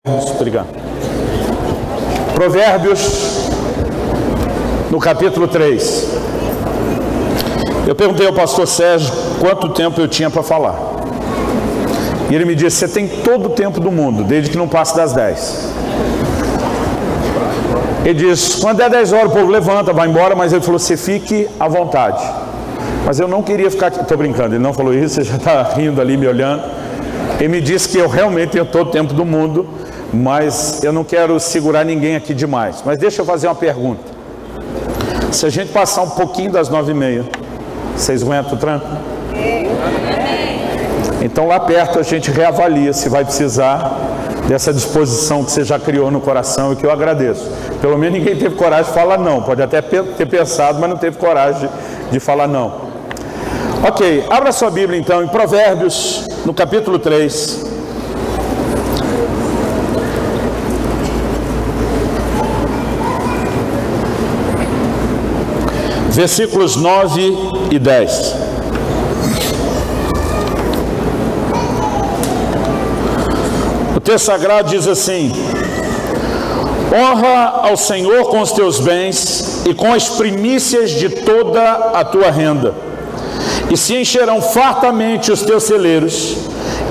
Obrigado. Provérbios, no capítulo 3. Eu perguntei ao pastor Sérgio quanto tempo eu tinha para falar. E ele me disse: você tem todo o tempo do mundo, desde que não passe das 10. Ele disse: quando é 10 horas o povo levanta, vai embora, mas ele falou: você fique à vontade. Mas eu não queria ficar aqui. Estou brincando, ele não falou isso, você já está rindo ali, me olhando. Ele me disse que eu realmente tenho todo o tempo do mundo, mas eu não quero segurar ninguém aqui demais. Mas deixa eu fazer uma pergunta. Se a gente passar um pouquinho das 9h30, vocês aguentam o tranco? Então lá perto a gente reavalia se vai precisar dessa disposição que você já criou no coração, e que eu agradeço. Pelo menos ninguém teve coragem de falar não. Pode até ter pensado, mas não teve coragem de falar não. Ok, abra sua Bíblia então em Provérbios, no capítulo 3. Versículos 9 e 10. O texto sagrado diz assim: honra ao Senhor com os teus bens e com as primícias de toda a tua renda, e se encherão fartamente os teus celeiros,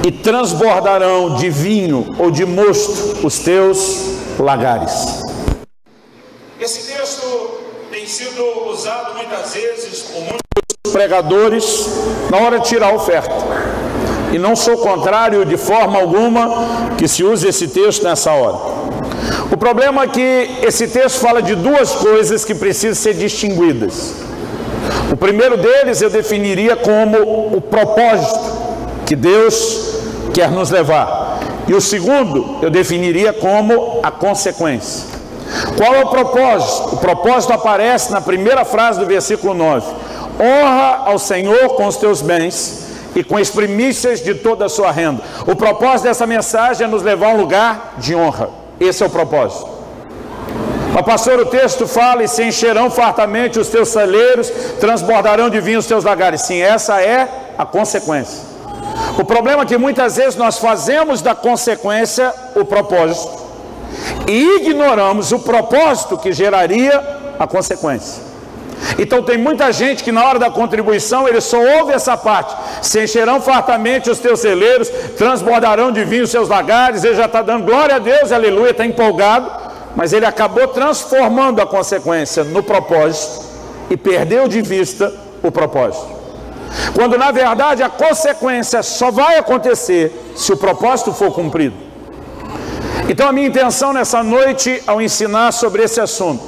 e transbordarão de vinho ou de mosto os teus lagares. Esse texto tem sido usado muitas vezes por muitos pregadores na hora de tirar a oferta. E não sou contrário de forma alguma que se use esse texto nessa hora. O problema é que esse texto fala de duas coisas que precisam ser distinguidas. O primeiro deles eu definiria como o propósito que Deus quer nos levar. E o segundo eu definiria como a consequência. Qual é o propósito? O propósito aparece na primeira frase do versículo 9. Honra ao Senhor com os teus bens e com as primícias de toda a sua renda. O propósito dessa mensagem é nos levar a um lugar de honra. Esse é o propósito. Mas pastor, o texto fala: e se encherão fartamente os teus celeiros, transbordarão de vinho os teus lagares. Sim, essa é a consequência. O problema é que muitas vezes nós fazemos da consequência o propósito e ignoramos o propósito que geraria a consequência. Então tem muita gente que na hora da contribuição ele só ouve essa parte: se encherão fartamente os teus celeiros, transbordarão de vinho os seus lagares. Ele já está dando glória a Deus, aleluia, está empolgado, mas ele acabou transformando a consequência no propósito e perdeu de vista o propósito. Quando na verdade a consequência só vai acontecer se o propósito for cumprido. Então a minha intenção nessa noite, ao ensinar sobre esse assunto,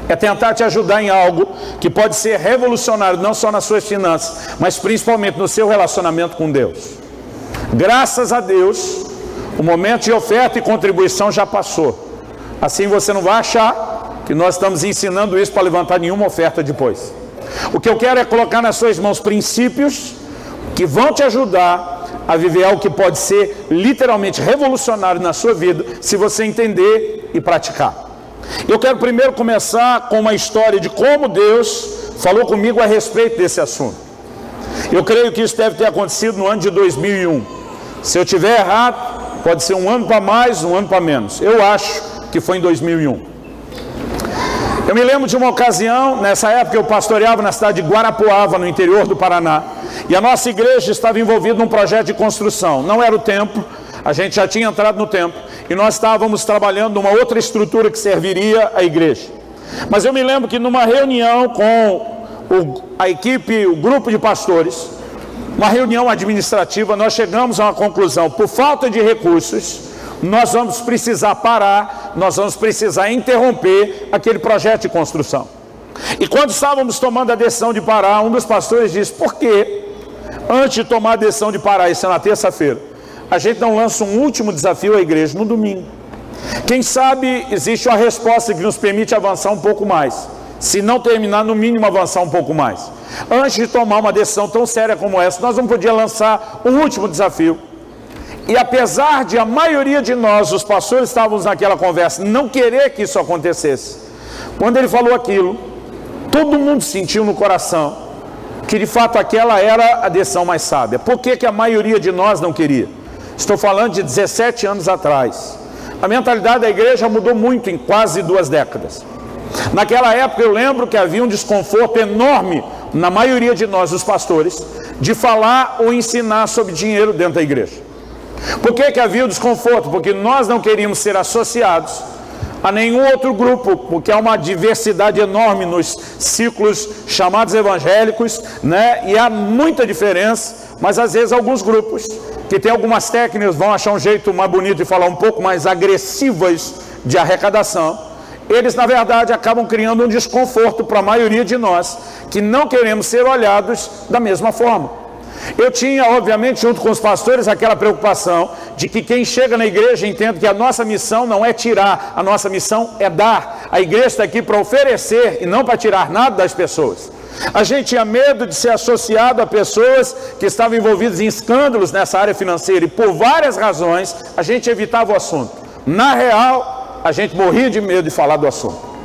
é tentar te ajudar em algo que pode ser revolucionário, não só nas suas finanças, mas principalmente no seu relacionamento com Deus. Graças a Deus, o momento de oferta e contribuição já passou. Assim você não vai achar que nós estamos ensinando isso para levantar nenhuma oferta depois. O que eu quero é colocar nas suas mãos princípios que vão te ajudar a viver algo que pode ser literalmente revolucionário na sua vida, se você entender e praticar. Eu quero primeiro começar com uma história de como Deus falou comigo a respeito desse assunto. Eu creio que isso deve ter acontecido no ano de 2001. Se eu estiver errado, pode ser um ano para mais, um ano para menos. Eu acho que foi em 2001. Eu me lembro de uma ocasião, nessa época eu pastoreava na cidade de Guarapuava, no interior do Paraná, e a nossa igreja estava envolvida num projeto de construção. Não era o templo, a gente já tinha entrado no templo, e nós estávamos trabalhando numa outra estrutura que serviria à igreja. Mas eu me lembro que numa reunião com a equipe, o grupo de pastores, uma reunião administrativa, nós chegamos a uma conclusão: por falta de recursos, nós vamos precisar parar, nós vamos precisar interromper aquele projeto de construção. E quando estávamos tomando a decisão de parar, um dos pastores disse: por que, antes de tomar a decisão de parar, isso é na terça-feira, a gente não lança um último desafio à igreja no domingo? Quem sabe existe uma resposta que nos permite avançar um pouco mais, se não terminar, no mínimo avançar um pouco mais. Antes de tomar uma decisão tão séria como essa, nós não podíamos lançar um último desafio. E apesar de a maioria de nós, os pastores, estávamos naquela conversa, não querer que isso acontecesse, quando ele falou aquilo, todo mundo sentiu no coração que de fato aquela era a decisão mais sábia. Por que que a maioria de nós não queria? Estou falando de 17 anos atrás. A mentalidade da igreja mudou muito em quase 2 décadas. Naquela época eu lembro que havia um desconforto enorme na maioria de nós, os pastores, de falar ou ensinar sobre dinheiro dentro da igreja. Por que havia o desconforto? Porque nós não queríamos ser associados a nenhum outro grupo, porque há uma diversidade enorme nos ciclos chamados evangélicos, né? E há muita diferença, mas às vezes alguns grupos que têm algumas técnicas vão achar um jeito mais bonito de falar, um pouco mais agressivas de arrecadação. Eles na verdade acabam criando um desconforto para a maioria de nós que não queremos ser olhados da mesma forma. Eu tinha, obviamente, junto com os pastores, aquela preocupação de que quem chega na igreja entenda que a nossa missão não é tirar, a nossa missão é dar. A igreja está aqui para oferecer e não para tirar nada das pessoas. A gente tinha medo de ser associado a pessoas que estavam envolvidas em escândalos nessa área financeira e por várias razões a gente evitava o assunto. Na real, a gente morria de medo de falar do assunto.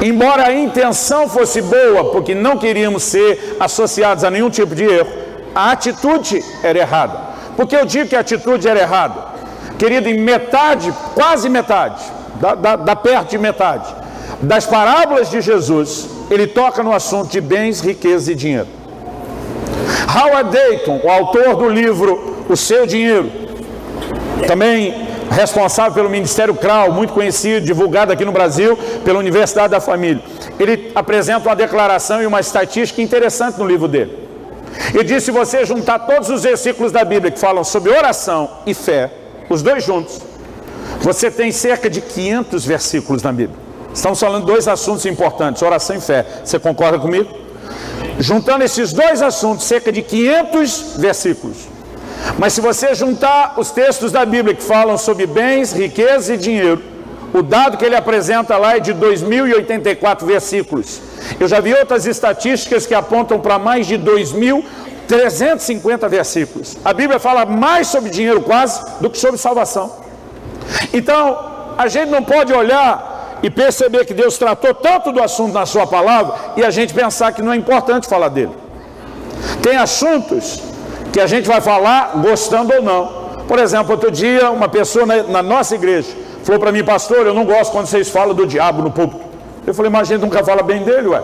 Embora a intenção fosse boa, porque não queríamos ser associados a nenhum tipo de erro, a atitude era errada. Por que eu digo que a atitude era errada? Querido, em metade, quase metade, dá perto de metade, das parábolas de Jesus, ele toca no assunto de bens, riqueza e dinheiro. Howard Dayton, o autor do livro O Seu Dinheiro, também responsável pelo Ministério Crown, muito conhecido, divulgado aqui no Brasil pela Universidade da Família, ele apresenta uma declaração e uma estatística interessante no livro dele. Ele diz: se você juntar todos os versículos da Bíblia que falam sobre oração e fé, os dois juntos, você tem cerca de 500 versículos na Bíblia. Estamos falando de 2 assuntos importantes, oração e fé. Você concorda comigo? Juntando esses 2 assuntos, cerca de 500 versículos. Mas se você juntar os textos da Bíblia que falam sobre bens, riqueza e dinheiro, o dado que ele apresenta lá é de 2.084 versículos. Eu já vi outras estatísticas que apontam para mais de 2.350 versículos. A Bíblia fala mais sobre dinheiro quase do que sobre salvação. Então, a gente não pode olhar e perceber que Deus tratou tanto do assunto na sua palavra e a gente pensar que não é importante falar dele. Tem assuntos que a gente vai falar gostando ou não. Por exemplo, outro dia uma pessoa na nossa igreja falou para mim: pastor, eu não gosto quando vocês falam do diabo no púlpito. Eu falei: mas a gente nunca fala bem dele, ué.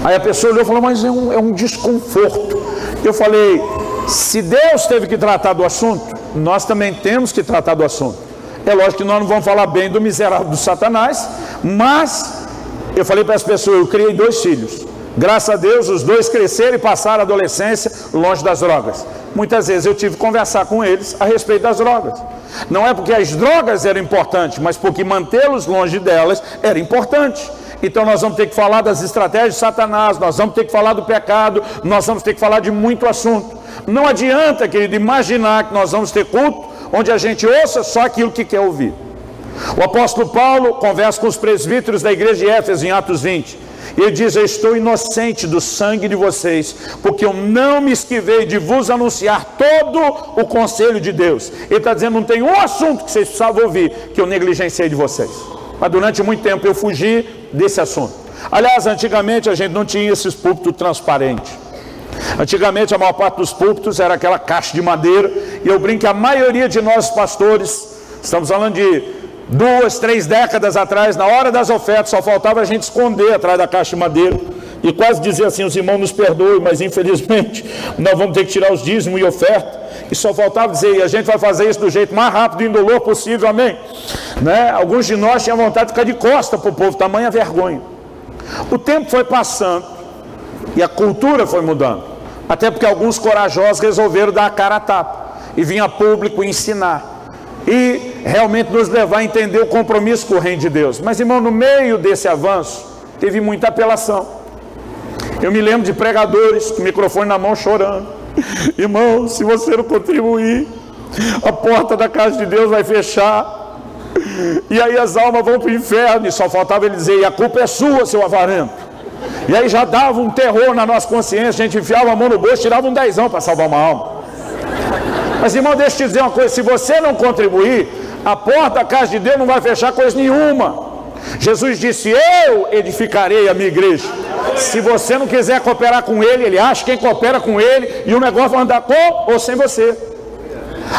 Aí a pessoa olhou e falou: mas é um desconforto. Eu falei: se Deus teve que tratar do assunto, nós também temos que tratar do assunto. É lógico que nós não vamos falar bem do miserável do Satanás, mas eu falei para as pessoas: eu criei 2 filhos. Graças a Deus, os 2 cresceram e passaram a adolescência longe das drogas. Muitas vezes eu tive que conversar com eles a respeito das drogas. Não é porque as drogas eram importantes, mas porque mantê-los longe delas era importante. Então nós vamos ter que falar das estratégias de Satanás, nós vamos ter que falar do pecado, nós vamos ter que falar de muito assunto. Não adianta, querido, imaginar que nós vamos ter culto onde a gente ouça só aquilo que quer ouvir. O apóstolo Paulo conversa com os presbíteros da igreja de Éfeso em Atos 20. Ele diz: eu estou inocente do sangue de vocês, porque eu não me esquivei de vos anunciar todo o conselho de Deus. Ele está dizendo: não tem um assunto que vocês precisavam ouvir que eu negligenciei de vocês. Mas durante muito tempo eu fugi desse assunto. Aliás, antigamente a gente não tinha esses púlpitos transparentes. Antigamente a maior parte dos púlpitos era aquela caixa de madeira. E eu brinco que a maioria de nós pastores, estamos falando de 2, 3 décadas atrás, na hora das ofertas, só faltava a gente esconder atrás da caixa de madeira e quase dizer assim: os irmãos nos perdoem, mas infelizmente nós vamos ter que tirar os dízimos e oferta. E só faltava dizer: e a gente vai fazer isso do jeito mais rápido e indolor possível, amém? Né? Alguns de nós tinham vontade de ficar de costa para o povo, tamanha vergonha. O tempo foi passando e a cultura foi mudando, até porque alguns corajosos resolveram dar a cara a tapa e vir a público ensinar e realmente nos levar a entender o compromisso com o reino de Deus. Mas, irmão, no meio desse avanço teve muita apelação. Eu me lembro de pregadores com o microfone na mão chorando: irmão, se você não contribuir, a porta da casa de Deus vai fechar e aí as almas vão para o inferno. E só faltava ele dizer: e a culpa é sua, seu avarento. E aí já dava um terror na nossa consciência, a gente enfiava a mão no bolso, tirava um 10 para salvar uma alma. Mas, irmão, deixa eu te dizer uma coisa: se você não contribuir, a porta da casa de Deus não vai fechar coisa nenhuma. Jesus disse: eu edificarei a minha igreja. Se você não quiser cooperar com ele, ele acha quem coopera com ele, e o negócio vai andar com ou sem você.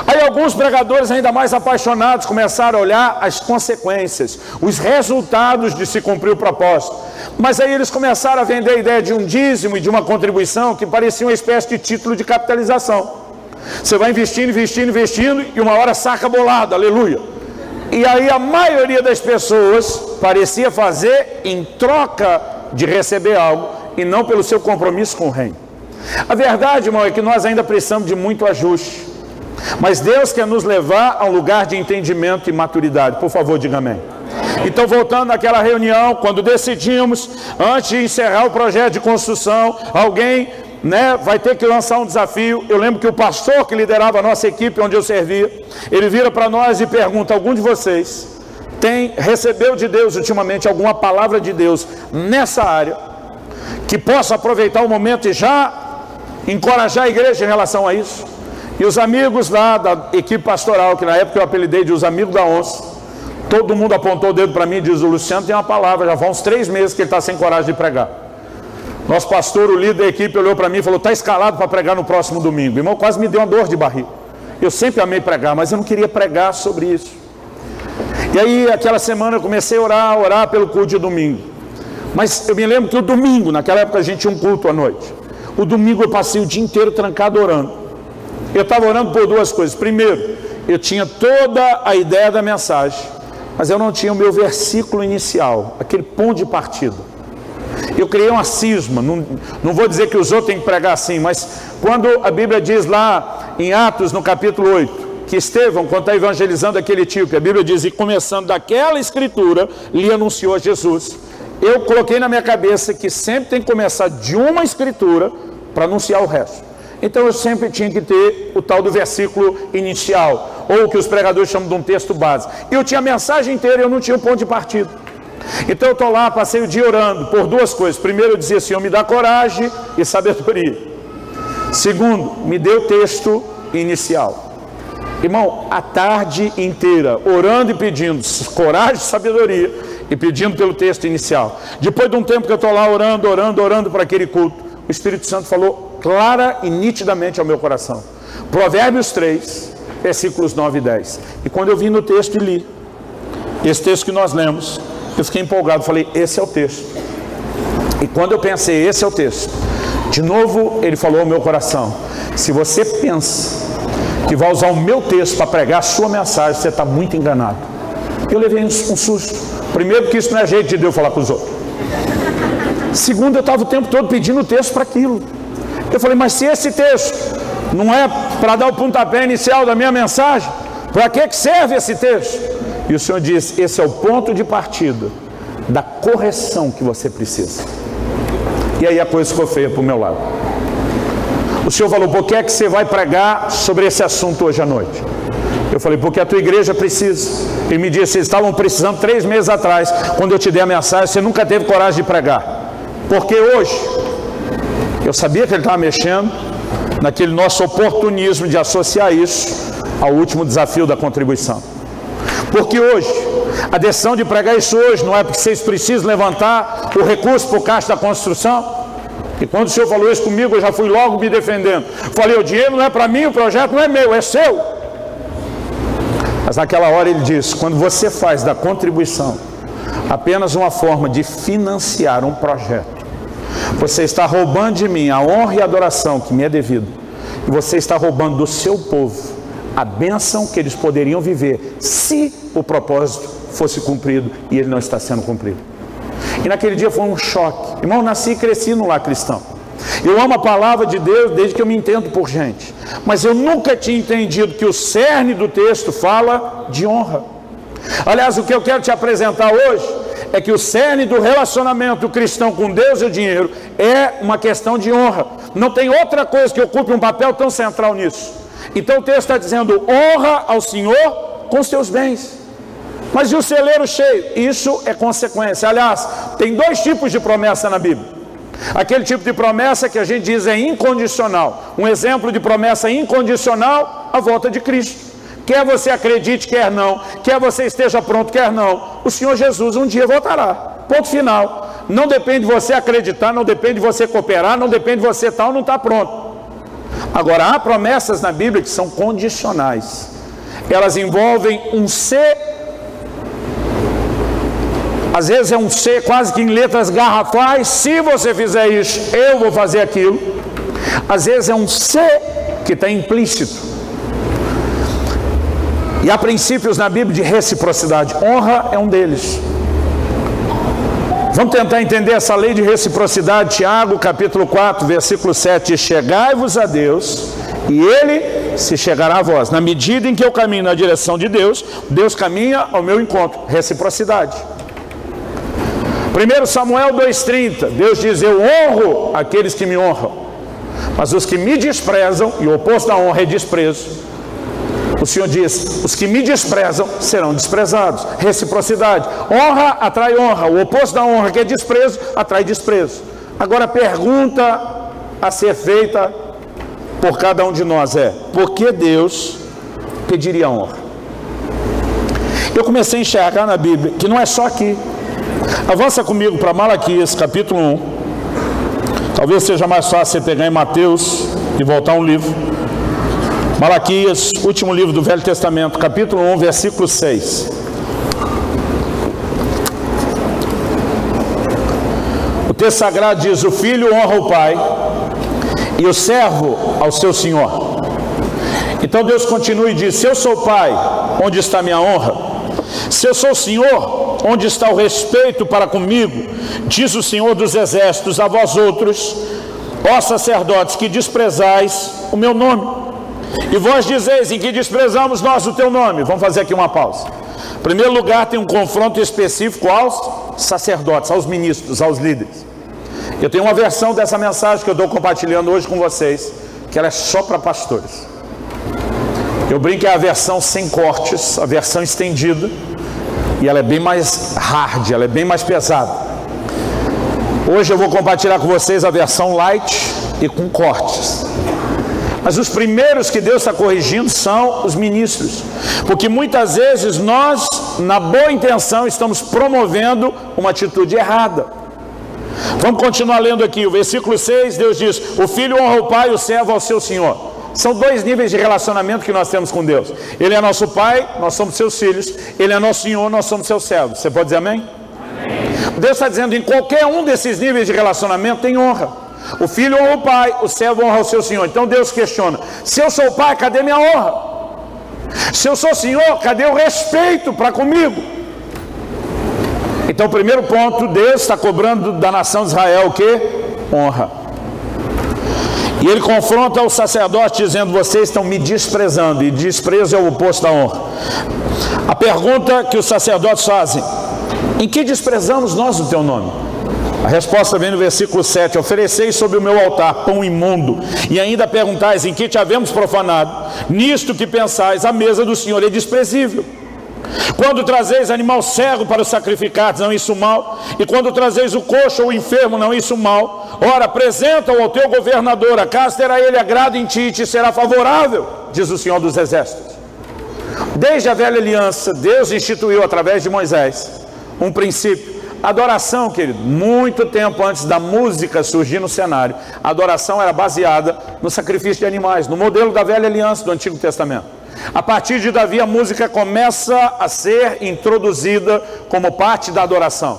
Aí alguns pregadores ainda mais apaixonados começaram a olhar as consequências, os resultados de se cumprir o propósito. Mas aí eles começaram a vender a ideia de um dízimo e de uma contribuição que parecia uma espécie de título de capitalização. Você vai investindo, investindo, investindo e uma hora saca bolado, aleluia. E aí a maioria das pessoas parecia fazer em troca de receber algo e não pelo seu compromisso com o reino. A verdade, irmão, é que nós ainda precisamos de muito ajuste. Mas Deus quer nos levar a um lugar de entendimento e maturidade. Por favor, diga amém. Então, voltando àquela reunião, quando decidimos, antes de encerrar o projeto de construção, alguém vai ter que lançar um desafio. Eu lembro que o pastor que liderava a nossa equipe, onde eu servia, ele vira para nós e pergunta: algum de vocês recebeu de Deus ultimamente alguma palavra de Deus nessa área, que possa aproveitar o momento e já encorajar a igreja em relação a isso? E os amigos lá da equipe pastoral, que na época eu apelidei de os amigos da onça, todo mundo apontou o dedo para mim e diz: o Luciano tem uma palavra, já vão uns 3 meses que ele está sem coragem de pregar. Nosso pastor, o líder da equipe, olhou para mim e falou: está escalado para pregar no próximo domingo. Irmão, quase me deu uma dor de barriga. Eu sempre amei pregar, mas eu não queria pregar sobre isso. E aí, aquela semana eu comecei a orar pelo culto de domingo. Mas eu me lembro que o domingo, naquela época a gente tinha um culto à noite. O domingo eu passei o dia inteiro trancado orando. Eu estava orando por 2 coisas. Primeiro, eu tinha toda a ideia da mensagem, mas eu não tinha o meu versículo inicial, aquele ponto de partida. Eu criei uma cisma, não vou dizer que os outros têm que pregar assim, mas quando a Bíblia diz lá em Atos, no capítulo 8, que Estevão, quando está evangelizando aquele etíope, a Bíblia diz: e começando daquela escritura, lhe anunciou a Jesus. Eu coloquei na minha cabeça que sempre tem que começar de uma escritura para anunciar o resto. Então eu sempre tinha que ter o tal do versículo inicial, ou o que os pregadores chamam de um texto base. E eu tinha a mensagem inteira e eu não tinha um ponto de partida. Então eu estou lá, passei o dia orando por 2 coisas. Primeiro, eu dizia: Senhor, me dá coragem e sabedoria. Segundo, me dê o texto inicial. Irmão, a tarde inteira orando e pedindo coragem e sabedoria e pedindo pelo texto inicial. Depois de um tempo que eu estou lá orando para aquele culto, o Espírito Santo falou clara e nitidamente ao meu coração. Provérbios 3, versículos 9 e 10. E quando eu vim no texto e li esse texto que nós lemos, eu fiquei empolgado, falei: esse é o texto. E quando eu pensei: esse é o texto, de novo ele falou ao meu coração: se você pensa que vai usar o meu texto para pregar a sua mensagem, você está muito enganado. Eu levei um susto. Primeiro, que isso não é jeito de Deus falar com os outros. Segundo, eu estava o tempo todo pedindo o texto para aquilo. Eu falei: mas se esse texto não é para dar o pontapé inicial da minha mensagem, para que serve esse texto? E o Senhor disse: esse é o ponto de partida da correção que você precisa. E aí a coisa ficou feia para o meu lado. O Senhor falou: por que é que você vai pregar sobre esse assunto hoje à noite? Eu falei: porque a tua igreja precisa. Ele me disse: vocês estavam precisando 3 meses atrás, quando eu te dei a mensagem, você nunca teve coragem de pregar. Porque hoje, eu sabia que ele estava mexendo naquele nosso oportunismo de associar isso ao último desafio da contribuição. Porque hoje, a decisão de pregar isso hoje não é porque vocês precisam levantar o recurso para o caixa da construção. E quando o Senhor falou isso comigo, eu já fui logo me defendendo. Falei: o dinheiro não é para mim, o projeto não é meu, é seu. Mas naquela hora ele disse: quando você faz da contribuição apenas uma forma de financiar um projeto, você está roubando de mim a honra e a adoração que me é devido, e você está roubando do seu povo a bênção que eles poderiam viver se o propósito fosse cumprido, e ele não está sendo cumprido. E naquele dia foi um choque. Irmão, nasci e cresci no lar cristão. Eu amo a palavra de Deus desde que eu me entendo por gente, mas eu nunca tinha entendido que o cerne do texto fala de honra. Aliás, o que eu quero te apresentar hoje é que o cerne do relacionamento cristão com Deus e o dinheiro é uma questão de honra. Não tem outra coisa que ocupe um papel tão central nisso. Então o texto está dizendo: honra ao Senhor com os teus bens. Mas e o celeiro cheio? Isso é consequência. Aliás, tem 2 tipos de promessa na Bíblia. Aquele tipo de promessa que a gente diz é incondicional. Um exemplo de promessa incondicional: a volta de Cristo. Quer você acredite, quer não, quer você esteja pronto, quer não, o Senhor Jesus um dia voltará. Ponto final. Não depende de você acreditar, não depende de você cooperar, não depende de você estar ou não estar pronto. Agora, há promessas na Bíblia que são condicionais. Elas envolvem um ser, às vezes é um ser quase que em letras garrafais: se você fizer isso, eu vou fazer aquilo. Às vezes é um ser que está implícito. E há princípios na Bíblia de reciprocidade. Honra é um deles. Vamos tentar entender essa lei de reciprocidade. Tiago, capítulo 4, versículo 7. Chegai-vos a Deus, e Ele se chegará a vós. Na medida em que eu caminho na direção de Deus, Deus caminha ao meu encontro. Reciprocidade. 1 Samuel 2,30. Deus diz: eu honro aqueles que me honram, mas os que me desprezam, e o oposto da honra é desprezo, o Senhor diz: os que me desprezam serão desprezados. Reciprocidade. Honra atrai honra. O oposto da honra, que é desprezo, atrai desprezo. Agora a pergunta a ser feita por cada um de nós é: por que Deus pediria honra? Eu comecei a enxergar na Bíblia que não é só aqui. Avança comigo para Malaquias, capítulo 1. Talvez seja mais fácil você pegar em Mateus e voltar um livro. Malaquias, último livro do Velho Testamento, capítulo 1, versículo 6. O texto sagrado diz: o filho honra o pai e o servo ao seu senhor. Então Deus continua e diz: se eu sou pai, onde está minha honra? Se eu sou senhor, onde está o respeito para comigo? Diz o Senhor dos Exércitos a vós outros, ó sacerdotes, que desprezais o meu nome. E vós dizeis: em que desprezamos nós o teu nome? Vamos fazer aqui uma pausa. Em primeiro lugar, tem um confronto específico aos sacerdotes, aos ministros, aos líderes. Eu tenho uma versão dessa mensagem que eu estou compartilhando hoje com vocês, que ela é só para pastores. Eu brinco que é a versão sem cortes, a versão estendida, e ela é bem mais hard, ela é bem mais pesada. Hoje eu vou compartilhar com vocês a versão light e com cortes. Mas os primeiros que Deus está corrigindo são os ministros, porque muitas vezes nós, na boa intenção, estamos promovendo uma atitude errada. Vamos continuar lendo aqui, o versículo 6, Deus diz: o filho honra o pai e o servo ao seu senhor. São dois níveis de relacionamento que nós temos com Deus. Ele é nosso pai, nós somos seus filhos. Ele é nosso senhor, nós somos seus servos. Você pode dizer amém? Amém. Deus está dizendo: em qualquer um desses níveis de relacionamento tem honra. O filho honra o pai, o servo honra o seu senhor. Então Deus questiona: se eu sou pai, cadê minha honra? Se eu sou senhor, cadê o respeito para comigo? Então, primeiro ponto, Deus está cobrando da nação de Israel o quê? Honra. E ele confronta o sacerdote dizendo: vocês estão me desprezando. E desprezo é o oposto da honra. A pergunta que os sacerdotes fazem: em que desprezamos nós o teu nome? A resposta vem no versículo 7. Ofereceis sobre o meu altar pão imundo, e ainda perguntais: em que te havemos profanado? Nisto que pensais, a mesa do Senhor é desprezível. Quando trazeis animal cego para o sacrificar, não isso mal? E quando trazeis o coxo ou o enfermo, não isso mal? Ora, apresenta-o ao teu governador, acaso terá ele agrado em ti e te será favorável, diz o Senhor dos Exércitos. Desde a velha aliança, Deus instituiu através de Moisés um princípio. Adoração, querido, muito tempo antes da música surgir no cenário, a adoração era baseada no sacrifício de animais, no modelo da velha aliança do Antigo Testamento. A partir de Davi, a música começa a ser introduzida como parte da adoração.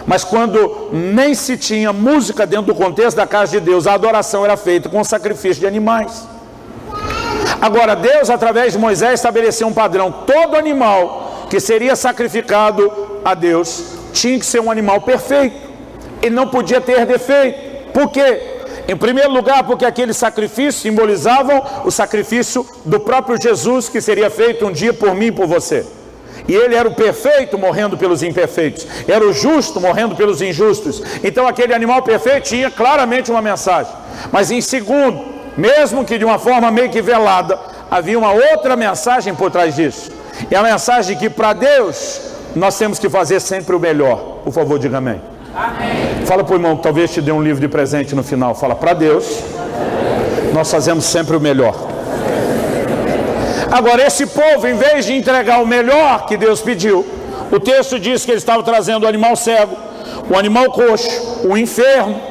Mas quando nem se tinha música dentro do contexto da casa de Deus, a adoração era feita com sacrifício de animais. Agora, Deus, através de Moisés, estabeleceu um padrão: todo animal que seria sacrificado a Deus tinha que ser um animal perfeito. Ele não podia ter defeito. Por quê? Em primeiro lugar, porque aqueles sacrifícios simbolizavam o sacrifício do próprio Jesus, que seria feito um dia por mim e por você. E ele era o perfeito morrendo pelos imperfeitos, era o justo morrendo pelos injustos. Então aquele animal perfeito tinha claramente uma mensagem. Mas em segundo, mesmo que de uma forma meio que velada, havia uma outra mensagem por trás disso. E a mensagem de que para Deus nós temos que fazer sempre o melhor. Por favor, diga amém. Amém. Fala para o irmão que talvez te dê um livro de presente no final. Fala: para Deus nós fazemos sempre o melhor. Agora, esse povo, em vez de entregar o melhor que Deus pediu, o texto diz que eles estavam trazendo o animal cego, o animal coxo, o enfermo.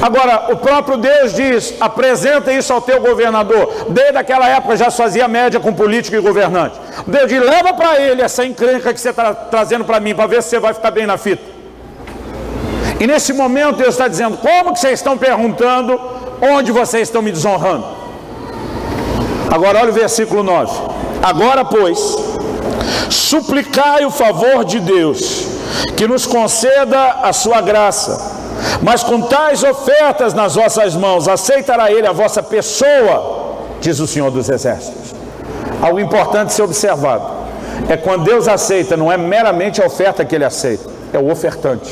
Agora, o próprio Deus diz, apresenta isso ao teu governador. Desde aquela época já se fazia média com político e governante. Deus diz, leva para ele essa encrenca que você está trazendo para mim, para ver se você vai ficar bem na fita. E nesse momento Deus está dizendo, como que vocês estão perguntando onde vocês estão me desonrando? Agora olha o versículo 9. Agora, pois, suplicai o favor de Deus, que nos conceda a sua graça. Mas com tais ofertas nas vossas mãos, aceitará ele a vossa pessoa, diz o Senhor dos Exércitos. Algo importante ser observado, é quando Deus aceita, não é meramente a oferta que ele aceita, é o ofertante.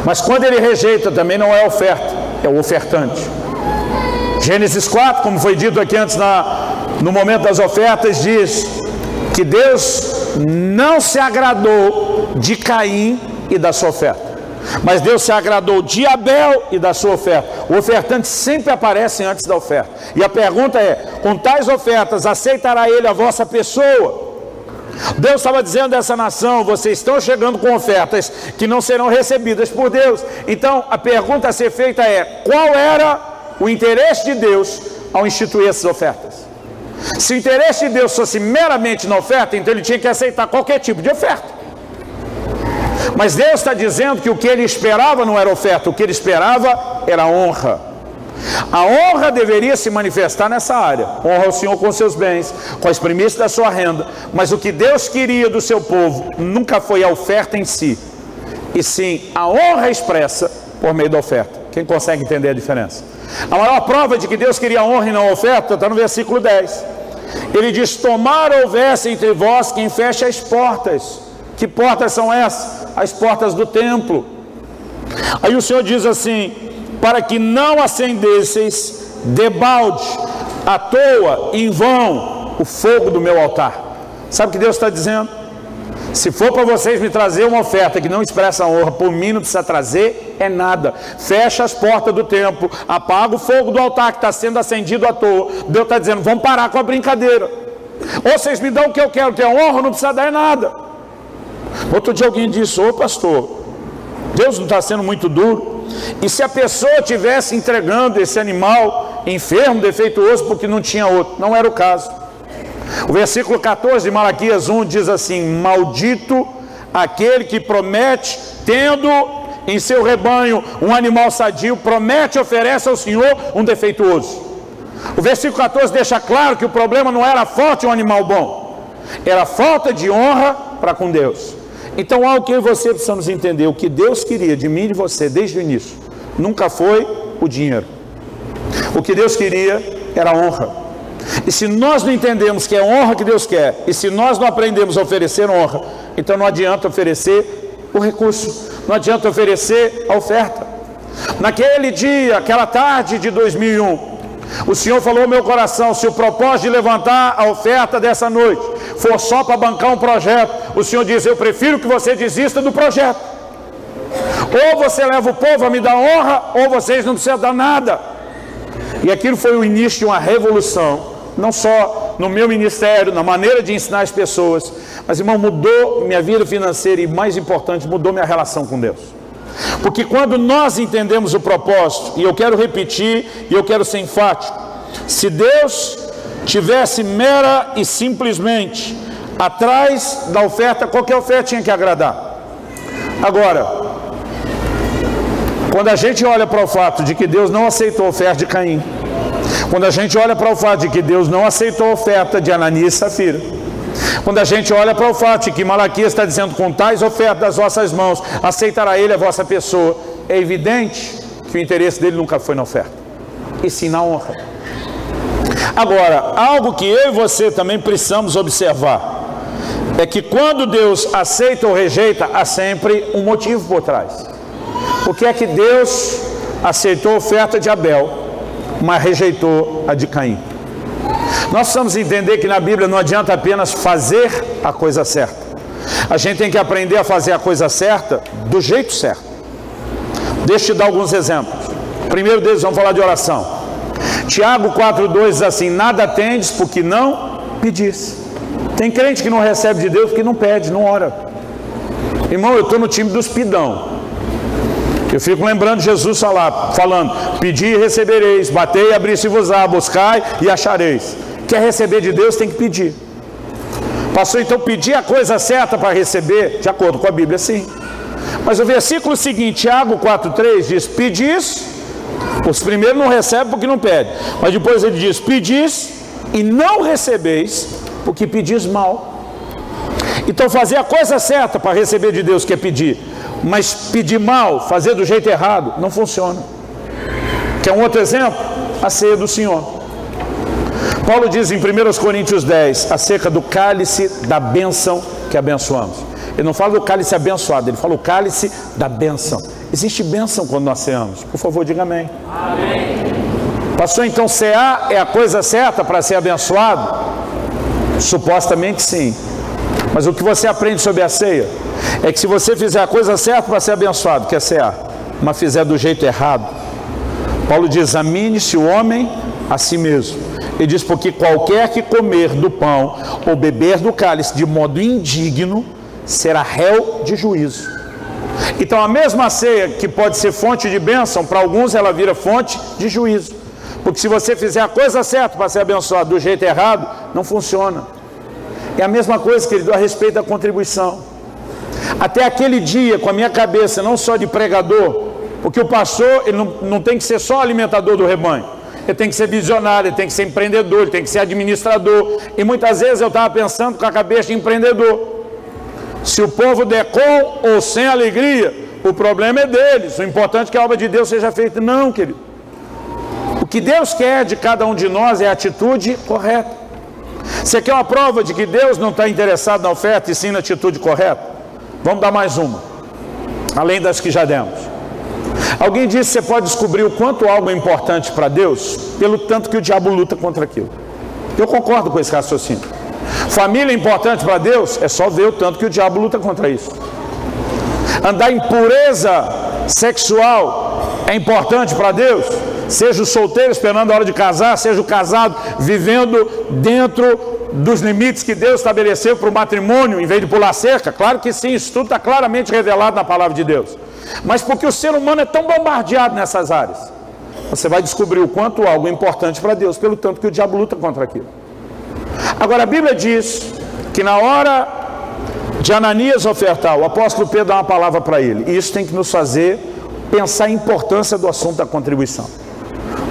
Mas quando ele rejeita, também não é a oferta, é o ofertante. Gênesis 4, como foi dito aqui antes no momento das ofertas, diz que Deus não se agradou de Caim e da sua oferta, mas Deus se agradou de Abel e da sua oferta. O ofertante sempre aparece antes da oferta. E a pergunta é, com tais ofertas aceitará ele a vossa pessoa? Deus estava dizendo a essa nação, vocês estão chegando com ofertas que não serão recebidas por Deus. Então a pergunta a ser feita é, qual era o interesse de Deus ao instituir essas ofertas? Se o interesse de Deus fosse meramente na oferta, então ele tinha que aceitar qualquer tipo de oferta. Mas Deus está dizendo que o que ele esperava não era oferta, o que ele esperava era honra. A honra deveria se manifestar nessa área. Honra ao Senhor com seus bens, com as primícias da sua renda. Mas o que Deus queria do seu povo nunca foi a oferta em si, e sim a honra expressa por meio da oferta. Quem consegue entender a diferença? A maior prova de que Deus queria honra e não oferta está no versículo 10. Ele diz, tomara houvesse entre vós quem feche as portas. Que portas são essas? As portas do templo. Aí o Senhor diz assim, para que não acendesseis debalde, à toa, em vão, o fogo do meu altar. Sabe o que Deus está dizendo? Se for para vocês me trazer uma oferta que não expressa honra, por mim não precisa trazer, é nada. Fecha as portas do templo, apaga o fogo do altar que está sendo acendido à toa. Deus está dizendo, vamos parar com a brincadeira. Ou vocês me dão o que eu quero, ter honra, não precisa dar nada. Outro dia alguém disse, ô pastor, Deus não está sendo muito duro? E se a pessoa estivesse entregando esse animal enfermo, defeituoso, porque não tinha outro? Não era o caso. O versículo 14 de Malaquias 1 diz assim, maldito aquele que promete, tendo em seu rebanho um animal sadio, promete e oferece ao Senhor um defeituoso. O versículo 14 deixa claro que o problema não era a falta de um animal bom, era a falta de honra para com Deus. Então algo que eu e você precisamos entender, o que Deus queria de mim e de você desde o início, nunca foi o dinheiro. O que Deus queria era a honra. E se nós não entendemos que é honra que Deus quer, e se nós não aprendemos a oferecer honra, então não adianta oferecer o recurso, não adianta oferecer a oferta. Naquele dia, aquela tarde de 2001, o Senhor falou ao meu coração, se o propósito de levantar a oferta dessa noite for só para bancar um projeto, o Senhor diz, eu prefiro que você desista do projeto. Ou você leva o povo a me dar honra, ou vocês não precisam dar nada. E aquilo foi o início de uma revolução, não só no meu ministério, na maneira de ensinar as pessoas, mas, irmão, mudou minha vida financeira e, mais importante, mudou minha relação com Deus. Porque quando nós entendemos o propósito, e eu quero repetir, e eu quero ser enfático, se Deus tivesse mera e simplesmente atrás da oferta, qualquer oferta tinha que agradar. Agora, quando a gente olha para o fato de que Deus não aceitou a oferta de Caim, quando a gente olha para o fato de que Deus não aceitou a oferta de Ananias e Safira, quando a gente olha para o fato de que Malaquias está dizendo, com tais ofertas das vossas mãos, aceitará ele a vossa pessoa, é evidente que o interesse dele nunca foi na oferta, e sim na honra. Agora, algo que eu e você também precisamos observar, é que quando Deus aceita ou rejeita, há sempre um motivo por trás. Por que é que Deus aceitou a oferta de Abel, mas rejeitou a de Caim? Nós precisamos entender que na Bíblia não adianta apenas fazer a coisa certa. A gente tem que aprender a fazer a coisa certa do jeito certo. Deixa eu te dar alguns exemplos. Primeiro deles, vamos falar de oração. Tiago 4,2 diz assim, nada tendes porque não pedis. Tem crente que não recebe de Deus porque não pede, não ora. Irmão, eu estou no time dos pidão. Eu fico lembrando Jesus falando, pedi e recebereis, batei e abri-se-vos-á, buscai e achareis. Quer receber de Deus, tem que pedir. Pastor, então pedir a coisa certa para receber, de acordo com a Bíblia, sim. Mas o versículo seguinte, Tiago 4,3 diz, pedis, os primeiros não recebem porque não pedem, mas depois ele diz, pedis e não recebeis porque pedis mal. Então fazer a coisa certa para receber de Deus, que é pedir, mas pedir mal, fazer do jeito errado, não funciona. Quer um outro exemplo? A ceia do Senhor. Paulo diz em 1 Coríntios 10, acerca do cálice da bênção que abençoamos. Ele não fala do cálice abençoado, ele fala o cálice da bênção. Existe bênção quando nós ceamos? Por favor, diga amém. Amém. Pastor, então cear é a coisa certa para ser abençoado? Supostamente sim. Mas o que você aprende sobre a ceia é que se você fizer a coisa certa para ser abençoado, que é cear, mas fizer do jeito errado, Paulo diz, examine-se o homem a si mesmo. Ele diz, porque qualquer que comer do pão ou beber do cálice de modo indigno, será réu de juízo. Então a mesma ceia que pode ser fonte de bênção, para alguns ela vira fonte de juízo. Porque se você fizer a coisa certa para ser abençoado do jeito errado, não funciona. É a mesma coisa, querido, a respeito da contribuição. Até aquele dia, com a minha cabeça, não só de pregador, porque o pastor ele não tem que ser só alimentador do rebanho. Ele tem que ser visionário, ele tem que ser empreendedor, ele tem que ser administrador. E muitas vezes eu estava pensando com a cabeça de empreendedor. Se o povo der com ou sem alegria, o problema é deles. O importante é que a obra de Deus seja feita. Não, querido. O que Deus quer de cada um de nós é a atitude correta. Você quer uma prova de que Deus não está interessado na oferta e sim na atitude correta? Vamos dar mais uma, além das que já demos. Alguém disse que você pode descobrir o quanto algo é importante para Deus pelo tanto que o diabo luta contra aquilo. Eu concordo com esse raciocínio. Família é importante para Deus, é só ver o tanto que o diabo luta contra isso. Andar em pureza sexual é importante para Deus, seja o solteiro esperando a hora de casar, seja o casado vivendo dentro dos limites que Deus estabeleceu para o matrimônio, em vez de pular cerca. Claro que sim, isso tudo está claramente revelado na palavra de Deus. Mas porque o ser humano é tão bombardeado nessas áreas, você vai descobrir o quanto algo é importante para Deus, pelo tanto que o diabo luta contra aquilo. Agora a Bíblia diz que na hora de Ananias ofertar, o apóstolo Pedro dá uma palavra para ele, e isso tem que nos fazer pensar a importância do assunto da contribuição.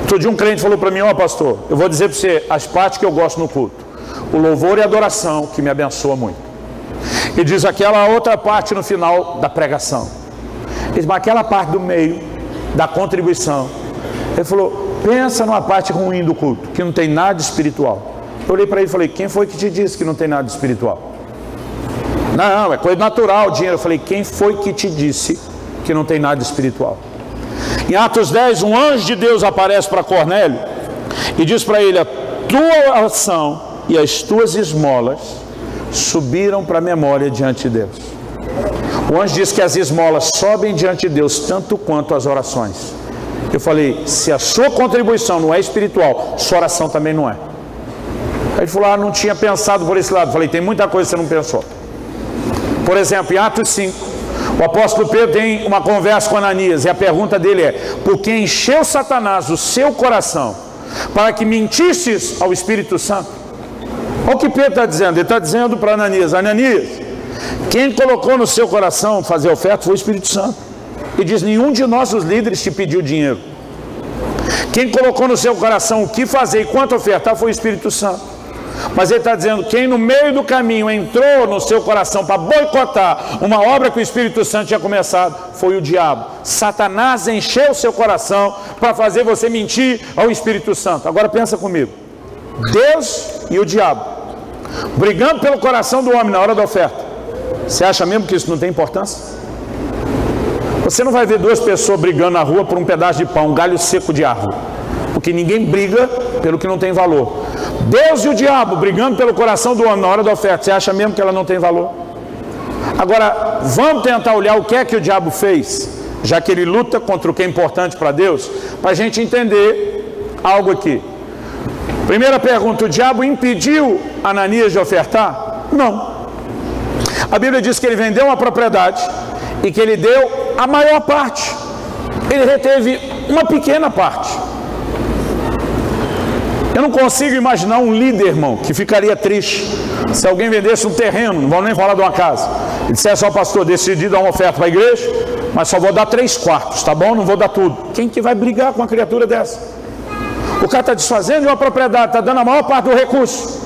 Outro dia um crente falou para mim, ó pastor, eu vou dizer para você as partes que eu gosto no culto, o louvor e a adoração, que me abençoa muito. E diz aquela outra parte no final da pregação. Ele diz, mas aquela parte do meio, da contribuição. Ele falou, pensa numa parte ruim do culto, que não tem nada espiritual. Eu olhei para ele e falei, quem foi que te disse que não tem nada espiritual? Não, é coisa natural, dinheiro. Eu falei, quem foi que te disse que não tem nada espiritual? Em Atos 10, um anjo de Deus aparece para Cornélio e diz para ele, a tua ação e as tuas esmolas subiram para a memória diante de Deus. O anjo diz que as esmolas sobem diante de Deus tanto quanto as orações. Eu falei, se a sua contribuição não é espiritual, sua oração também não é. Aí ele falou, não tinha pensado por esse lado. Eu falei, tem muita coisa que você não pensou. Por exemplo, em Atos 5, o apóstolo Pedro tem uma conversa com Ananias, e a pergunta dele é, por que encheu Satanás o seu coração para que mentisses ao Espírito Santo? Olha o que Pedro está dizendo. Ele está dizendo para Ananias, Ananias, quem colocou no seu coração fazer oferta foi o Espírito Santo. E diz, nenhum de nossos líderes te pediu dinheiro. Quem colocou no seu coração o que fazer e quanto ofertar foi o Espírito Santo. Mas ele está dizendo, quem no meio do caminho entrou no seu coração para boicotar uma obra que o Espírito Santo tinha começado, foi o diabo. Satanás encheu o seu coração para fazer você mentir ao Espírito Santo. Agora pensa comigo, Deus e o diabo brigando pelo coração do homem na hora da oferta. Você acha mesmo que isso não tem importância? Você não vai ver duas pessoas brigando na rua por um pedaço de pão, um galho seco de árvore, porque ninguém briga pelo que não tem valor. Deus e o diabo brigando pelo coração do homem na hora da oferta. Você acha mesmo que ela não tem valor? Agora, vamos tentar olhar o que é que o diabo fez, já que ele luta contra o que é importante para Deus, para a gente entender algo aqui. Primeira pergunta, o diabo impediu Ananias de ofertar? Não. A Bíblia diz que ele vendeu uma propriedade e que ele deu a maior parte. ele reteve uma pequena parte. Eu não consigo imaginar um líder, irmão, que ficaria triste se alguém vendesse um terreno, não vou nem falar de uma casa, e dissesse ao pastor: decidi dar uma oferta para a igreja, mas só vou dar 3/4, tá bom? Não vou dar tudo. Quem que vai brigar com uma criatura dessa? O cara está desfazendo de uma propriedade, está dando a maior parte do recurso.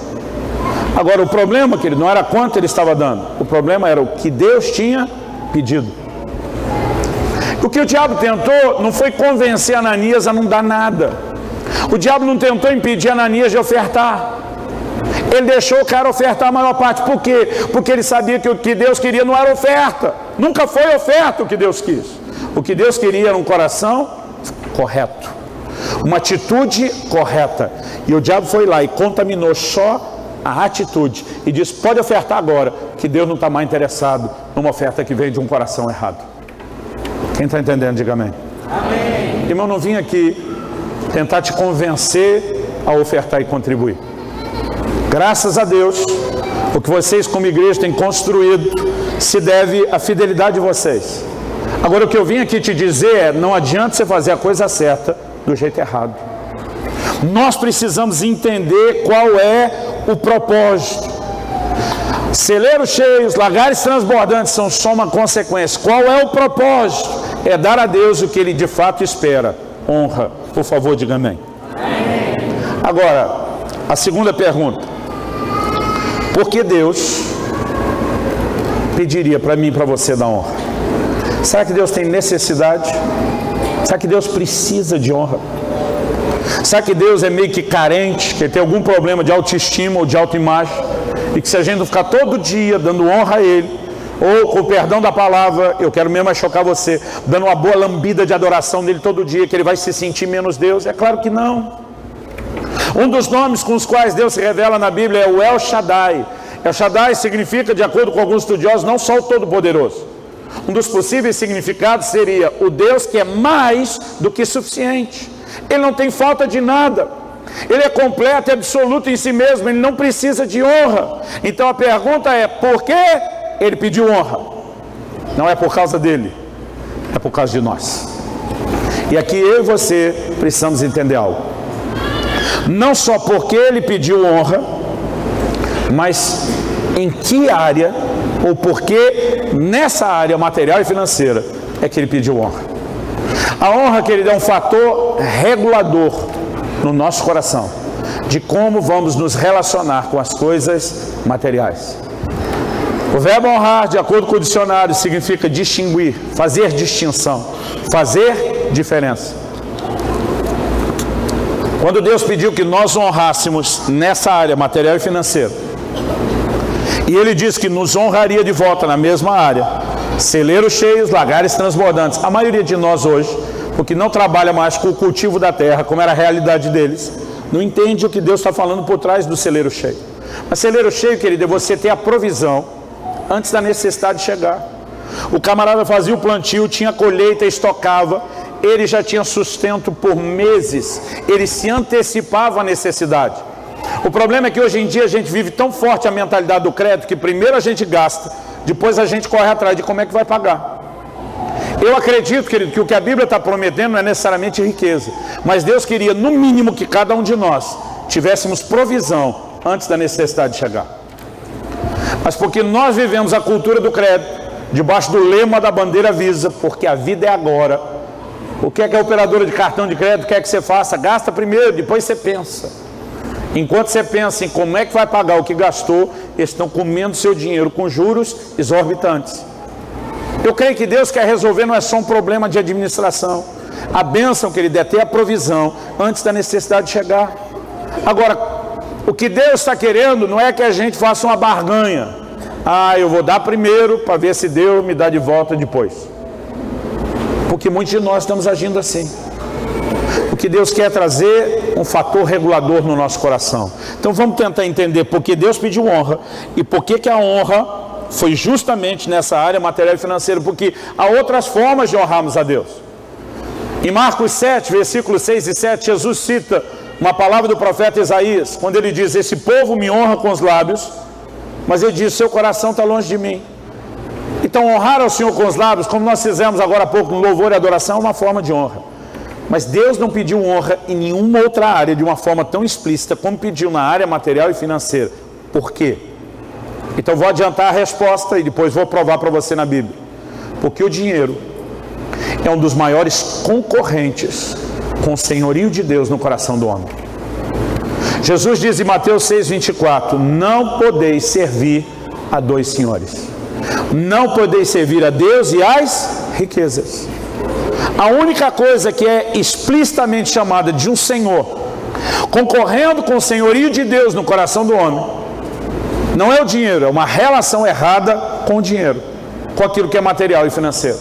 Agora, o problema, querido, não era quanto ele estava dando, o problema era o que Deus tinha pedido. O que o diabo tentou não foi convencer Ananias a não dar nada. O diabo não tentou impedir Ananias de ofertar. Ele deixou o cara ofertar a maior parte. Por quê? Porque ele sabia que o que Deus queria não era oferta. Nunca foi oferta o que Deus quis. O que Deus queria era um coração correto, uma atitude correta. E o diabo foi lá e contaminou só a atitude e disse: pode ofertar agora, que Deus não está mais interessado numa oferta que vem de um coração errado. Quem está entendendo, diga amém. Amém. Irmão, não vim aqui tentar te convencer a ofertar e contribuir. Graças a Deus, o que vocês como igreja têm construído se deve à fidelidade de vocês. Agora, o que eu vim aqui te dizer é: não adianta você fazer a coisa certa do jeito errado. Nós precisamos entender qual é o propósito. Celeiros cheios, lagares transbordantes são só uma consequência. Qual é o propósito? É dar a Deus o que Ele de fato espera: honra. Por favor, diga amém. Amém. Agora, a segunda pergunta: por que Deus pediria para mim e para você dar honra? Será que Deus tem necessidade? Será que Deus precisa de honra? Será que Deus é meio que carente, que tem algum problema de autoestima ou de autoimagem, e que se a gente não ficar todo dia dando honra a Ele, ou com o perdão da palavra, eu quero mesmo chocar você, dando uma boa lambida de adoração nele todo dia, que ele vai se sentir menos Deus? É claro que não. Um dos nomes com os quais Deus se revela na Bíblia é o El Shaddai. El Shaddai significa, de acordo com alguns estudiosos, não só o Todo-Poderoso. Um dos possíveis significados seria o Deus que é mais do que suficiente. Ele não tem falta de nada. Ele é completo e absoluto em si mesmo. Ele não precisa de honra. Então a pergunta é: por que Ele pediu honra? Não é por causa dele, é por causa de nós. E aqui eu e você precisamos entender algo. Não só porque Ele pediu honra, mas em que área, ou porque nessa área material e financeira é que Ele pediu honra. A honra, querido, é um fator regulador no nosso coração de como vamos nos relacionar com as coisas materiais. O verbo honrar, de acordo com o dicionário, significa distinguir, fazer distinção, fazer diferença. Quando Deus pediu que nós honrássemos nessa área material e financeira, e Ele disse que nos honraria de volta na mesma área, celeiros cheios, lagares transbordantes. A maioria de nós hoje, porque não trabalha mais com o cultivo da terra, como era a realidade deles, não entende o que Deus está falando por trás do celeiro cheio. Mas celeiro cheio, querido, é você ter a provisão antes da necessidade chegar. O camarada fazia o plantio, tinha colheita, estocava, ele já tinha sustento por meses, ele se antecipava à necessidade. O problema é que hoje em dia a gente vive tão forte a mentalidade do crédito, que primeiro a gente gasta, depois a gente corre atrás de como é que vai pagar. Eu acredito, querido, que o que a Bíblia está prometendo não é necessariamente riqueza, mas Deus queria, no mínimo, que cada um de nós tivéssemos provisão antes da necessidade chegar. Mas porque nós vivemos a cultura do crédito, debaixo do lema da bandeira Visa, porque a vida é agora. O que é que a operadora de cartão de crédito quer que você faça? Gasta primeiro, depois você pensa. Enquanto você pensa em como é que vai pagar o que gastou, eles estão comendo seu dinheiro com juros exorbitantes. Eu creio que Deus quer resolver, não é só um problema de administração. A bênção que Ele der é ter a provisão antes da necessidade chegar. Agora, o que Deus está querendo não é que a gente faça uma barganha. Eu vou dar primeiro para ver se Deus me dá de volta depois. Porque muitos de nós estamos agindo assim. O que Deus quer é trazer um fator regulador no nosso coração. Então vamos tentar entender por que Deus pediu honra e por que a honra foi justamente nessa área material e financeira, porque há outras formas de honrarmos a Deus. Em Marcos 7, versículos 6 e 7, Jesus cita uma palavra do profeta Isaías, quando ele diz: esse povo me honra com os lábios, mas ele diz: seu coração está longe de mim. Então, honrar ao Senhor com os lábios, como nós fizemos agora há pouco no louvor e adoração, é uma forma de honra. Mas Deus não pediu honra em nenhuma outra área de uma forma tão explícita como pediu na área material e financeira. Por quê? Então vou adiantar a resposta e depois vou provar para você na Bíblia. Porque o dinheiro é um dos maiores concorrentes com o senhorio de Deus no coração do homem. Jesus diz em Mateus 6,24: não podeis servir a dois senhores. Não podeis servir a Deus e às riquezas. A única coisa que é explicitamente chamada de um senhor, concorrendo com o senhorio de Deus no coração do homem, não é o dinheiro, é uma relação errada com o dinheiro, com aquilo que é material e financeiro.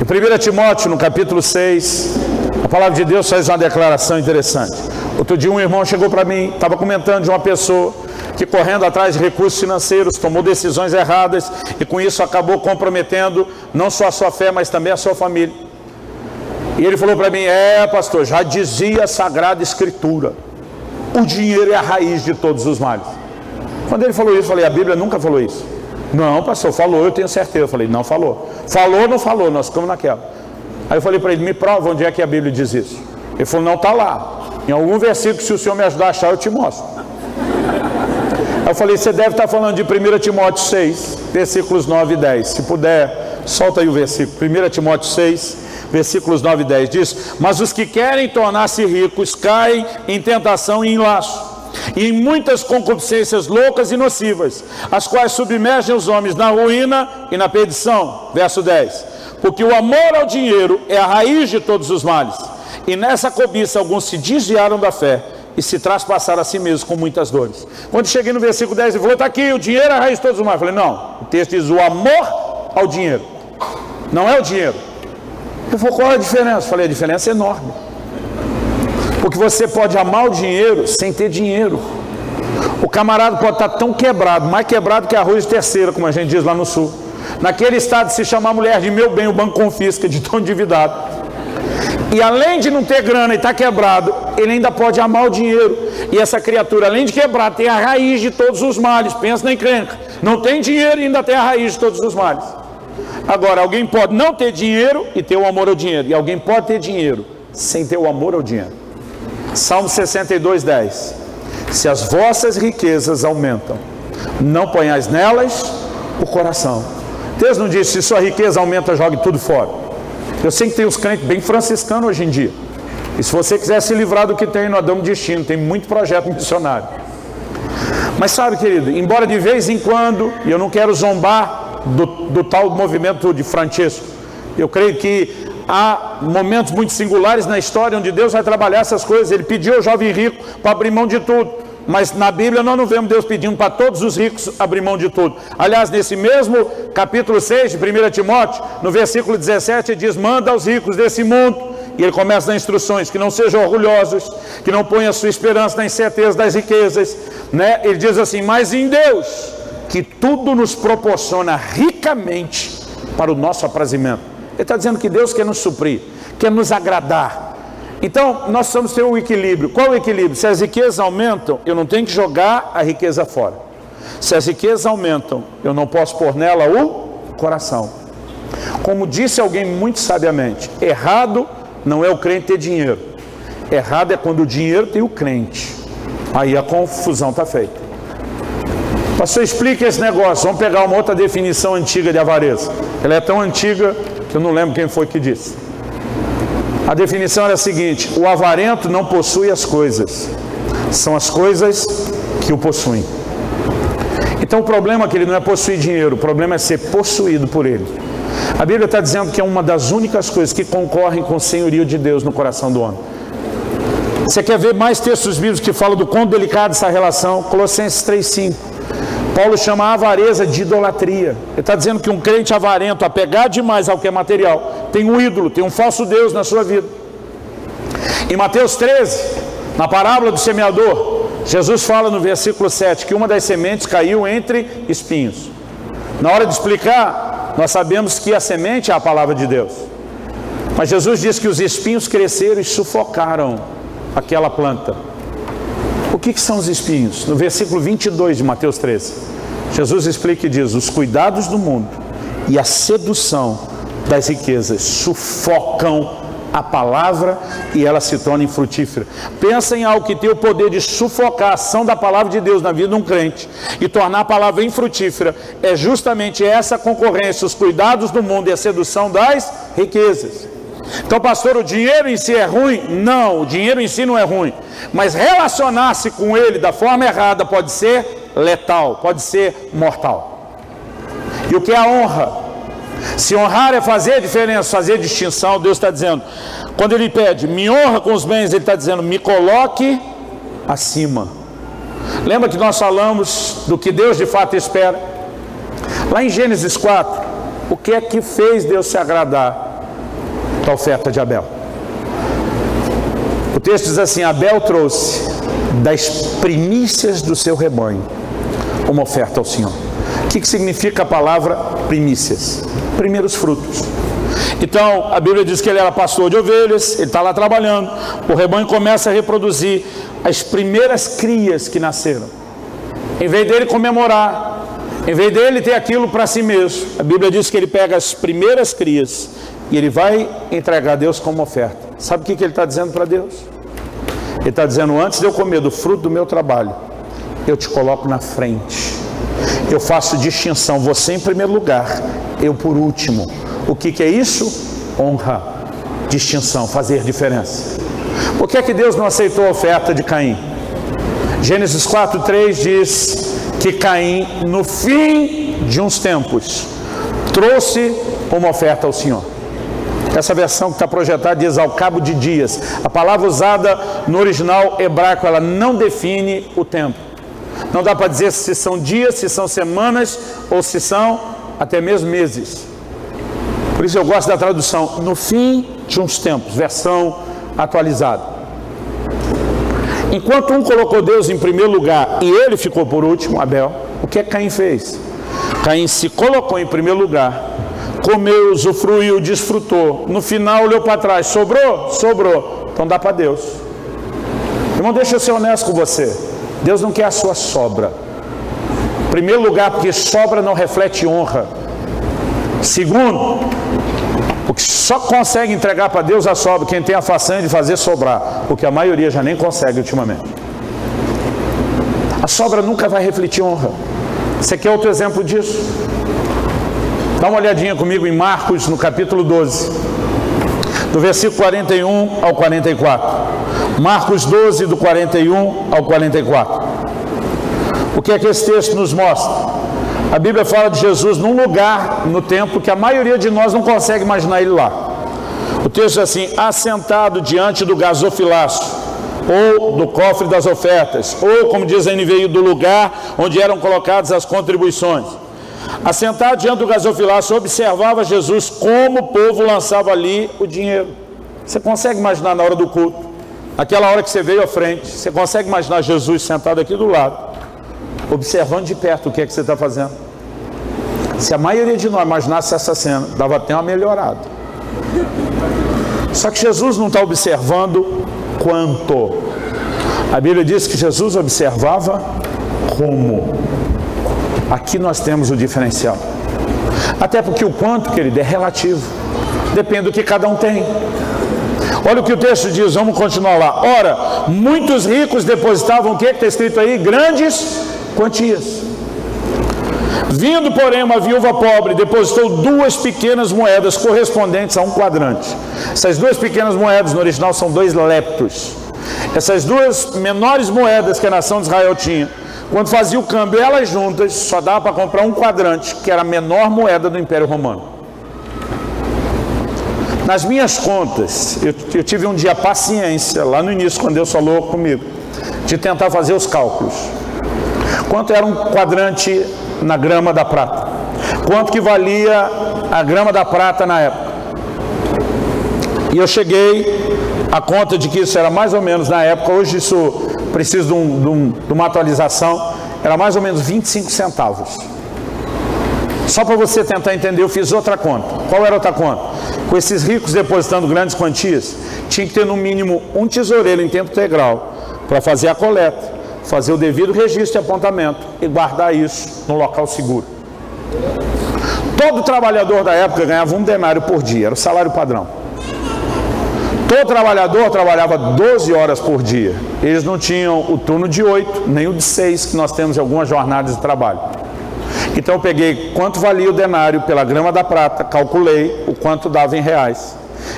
Em 1 Timóteo, no capítulo 6, a palavra de Deus faz uma declaração interessante. Outro dia um irmão chegou para mim, estava comentando de uma pessoa que, correndo atrás de recursos financeiros, tomou decisões erradas e com isso acabou comprometendo não só a sua fé, mas também a sua família. E ele falou para mim: pastor, já dizia a Sagrada Escritura, o dinheiro é a raiz de todos os males. Quando ele falou isso, eu falei: a Bíblia nunca falou isso. Não, pastor, falou, eu tenho certeza. Eu falei: não falou. Falou ou não falou? Nós ficamos naquela. Aí eu falei para ele: me prova onde é que a Bíblia diz isso. Ele falou: não, está lá. Em algum versículo, se o senhor me ajudar a achar, eu te mostro. Aí eu falei: você deve estar falando de 1 Timóteo 6, versículos 9 e 10. Se puder, solta aí o versículo. 1 Timóteo 6, versículos 9 e 10. Diz: mas os que querem tornar-se ricos caem em tentação e em laço, e em muitas concupiscências loucas e nocivas, as quais submergem os homens na ruína e na perdição. Verso 10. Porque o amor ao dinheiro é a raiz de todos os males, e nessa cobiça alguns se desviaram da fé e se traspassaram a si mesmos com muitas dores. Quando cheguei no versículo 10, ele falou: está aqui, o dinheiro é a raiz de todos os males. Eu falei: não, o texto diz o amor ao dinheiro, não é o dinheiro. Ele falou: qual é a diferença? Eu falei: a diferença é enorme. Porque você pode amar o dinheiro sem ter dinheiro. O camarada pode estar tão quebrado, mais quebrado que arroz de terceira, como a gente diz lá no sul. Naquele estado, se chamar a mulher de meu bem, o banco confisca, de tão endividado. E além de não ter grana e estar quebrado, ele ainda pode amar o dinheiro. E essa criatura, além de quebrar, tem a raiz de todos os males. Pensa na encrenca. Não tem dinheiro e ainda tem a raiz de todos os males. Agora, alguém pode não ter dinheiro e ter o amor ao dinheiro. E alguém pode ter dinheiro sem ter o amor ao dinheiro. Salmo 62, 10. Se as vossas riquezas aumentam, não ponhais nelas o coração. Deus não disse: se sua riqueza aumenta, jogue tudo fora. Eu sei que tem os crentes bem franciscanos hoje em dia. E se você quiser se livrar do que tem, nós damos destino. Tem muito projeto missionário. Mas sabe, querido, embora de vez em quando, e eu não quero zombar do tal movimento de Francesco, eu creio que há momentos muito singulares na história onde Deus vai trabalhar essas coisas. Ele pediu ao jovem rico para abrir mão de tudo. Mas na Bíblia nós não vemos Deus pedindo para todos os ricos abrir mão de tudo. Aliás, nesse mesmo capítulo 6 de 1 Timóteo, no versículo 17, ele diz: manda aos ricos desse mundo. E ele começa as instruções: que não sejam orgulhosos, que não ponham a sua esperança na incerteza das riquezas, né? Ele diz assim: mas em Deus, que tudo nos proporciona ricamente para o nosso aprazimento. Ele está dizendo que Deus quer nos suprir, quer nos agradar. Então, nós precisamos ter um equilíbrio. Qual o equilíbrio? Se as riquezas aumentam, eu não tenho que jogar a riqueza fora. Se as riquezas aumentam, eu não posso pôr nela o coração. Como disse alguém muito sabiamente, errado não é o crente ter dinheiro. Errado é quando o dinheiro tem o crente. Aí a confusão está feita. Pastor, explica esse negócio. Vamos pegar uma outra definição antiga de avareza. Ela é tão antiga que eu não lembro quem foi que disse. A definição era a seguinte: o avarento não possui as coisas, são as coisas que o possuem. Então o problema, querido, não é possuir dinheiro, o problema é ser possuído por ele. A Bíblia está dizendo que é uma das únicas coisas que concorrem com o senhorio de Deus no coração do homem. Você quer ver mais textos bíblicos que falam do quão delicada essa relação? Colossenses 3,5. Paulo chama a avareza de idolatria. Ele está dizendo que um crente avarento, apegado demais ao que é material, tem um ídolo, tem um falso Deus na sua vida. Em Mateus 13, na parábola do semeador, Jesus fala no versículo 7 que uma das sementes caiu entre espinhos. Na hora de explicar, nós sabemos que a semente é a palavra de Deus. Mas Jesus diz que os espinhos cresceram e sufocaram aquela planta. O que são os espinhos? No versículo 22 de Mateus 13, Jesus explica e diz: os cuidados do mundo e a sedução das riquezas sufocam a palavra e ela se torna infrutífera. Pensa em algo que tem o poder de sufocar a ação da palavra de Deus na vida de um crente e tornar a palavra infrutífera. É justamente essa concorrência, os cuidados do mundo e a sedução das riquezas. Então, pastor, o dinheiro em si é ruim? Não, o dinheiro em si não é ruim, mas relacionar-se com ele da forma errada pode ser letal, pode ser mortal. E o que é a honra? Se honrar é fazer diferença, fazer distinção, Deus está dizendo, quando Ele pede, me honra com os bens, Ele está dizendo, me coloque acima. Lembra que nós falamos do que Deus de fato espera? Lá em Gênesis 4, o que é que fez Deus se agradar da oferta de Abel? O texto diz assim: Abel trouxe das primícias do seu rebanho uma oferta ao Senhor. O que significa a palavra primícias? Primeiros frutos. Então, a Bíblia diz que ele era pastor de ovelhas, ele está lá trabalhando, o rebanho começa a reproduzir as primeiras crias que nasceram. Em vez dele comemorar, em vez dele ter aquilo para si mesmo, a Bíblia diz que ele pega as primeiras crias e ele vai entregar a Deus como oferta. Sabe o que ele está dizendo para Deus? Ele está dizendo: antes de eu comer do fruto do meu trabalho, eu te coloco na frente. Eu faço distinção, você em primeiro lugar, eu por último. O que é isso? Honra, distinção, fazer diferença. Por que é que Deus não aceitou a oferta de Caim? Gênesis 4:3 diz que Caim, no fim de uns tempos, trouxe uma oferta ao Senhor. Essa versão que está projetada diz ao cabo de dias. A palavra usada no original hebraico, ela não define o tempo. Não dá para dizer se são dias, se são semanas ou se são até mesmo meses. Por isso eu gosto da tradução no fim de uns tempos, versão atualizada. Enquanto um colocou Deus em primeiro lugar e ele ficou por último, Abel, o que Caim fez? Caim se colocou em primeiro lugar, comeu, usufruiu, desfrutou. No final olhou para trás, sobrou? Sobrou. Então dá para Deus. Irmão, deixa eu ser honesto com você. Deus não quer a sua sobra. Em primeiro lugar, porque sobra não reflete honra. Segundo, porque só consegue entregar para Deus a sobra quem tem a façanha de fazer sobrar, porque a maioria já nem consegue ultimamente. A sobra nunca vai refletir honra. Você quer outro exemplo disso? Dá uma olhadinha comigo em Marcos, no capítulo 12, do versículo 41 ao 44. Marcos 12, do 41 ao 44. O que é que esse texto nos mostra? A Bíblia fala de Jesus num lugar, no templo, que a maioria de nós não consegue imaginar ele lá. O texto é assim: assentado diante do gasofilaço, ou do cofre das ofertas, ou, como diz a NVI, do lugar onde eram colocadas as contribuições. Assentado diante do gasofilaço, observava Jesus como o povo lançava ali o dinheiro. Você consegue imaginar na hora do culto, aquela hora que você veio à frente, você consegue imaginar Jesus sentado aqui do lado, observando de perto o que é que você está fazendo? Se a maioria de nós imaginasse essa cena, dava até uma melhorada. Só que Jesus não está observando quanto. A Bíblia diz que Jesus observava como. Aqui nós temos o diferencial. Até porque o quanto, querido, é relativo. Depende do que cada um tem. Olha o que o texto diz, vamos continuar lá. Ora, muitos ricos depositavam o que está escrito aí? Grandes quantias. Vindo, porém, uma viúva pobre, depositou 2 pequenas moedas correspondentes a um quadrante. Essas 2 pequenas moedas, no original, são 2 leptos. Essas 2 menores moedas que a nação de Israel tinha, quando fazia o câmbio, elas juntas, só dava para comprar um quadrante, que era a menor moeda do Império Romano. Nas minhas contas, eu tive um dia paciência, lá no início, quando Deus falou comigo, de tentar fazer os cálculos. Quanto era um quadrante na grama da prata? Quanto que valia a grama da prata na época? E eu cheguei à conta de que isso era mais ou menos, na época, hoje isso precisa de uma atualização, era mais ou menos 25 centavos. Só para você tentar entender, eu fiz outra conta. Qual era outra conta? Com esses ricos depositando grandes quantias, tinha que ter no mínimo um tesoureiro em tempo integral para fazer a coleta, fazer o devido registro e apontamento e guardar isso no local seguro. Todo trabalhador da época ganhava 1 denário por dia, era o salário padrão. Todo trabalhador trabalhava 12 horas por dia. Eles não tinham o turno de 8, nem o de 6, que nós temos em algumas jornadas de trabalho. Então eu peguei quanto valia o denário pela grama da prata, calculei o quanto dava em reais.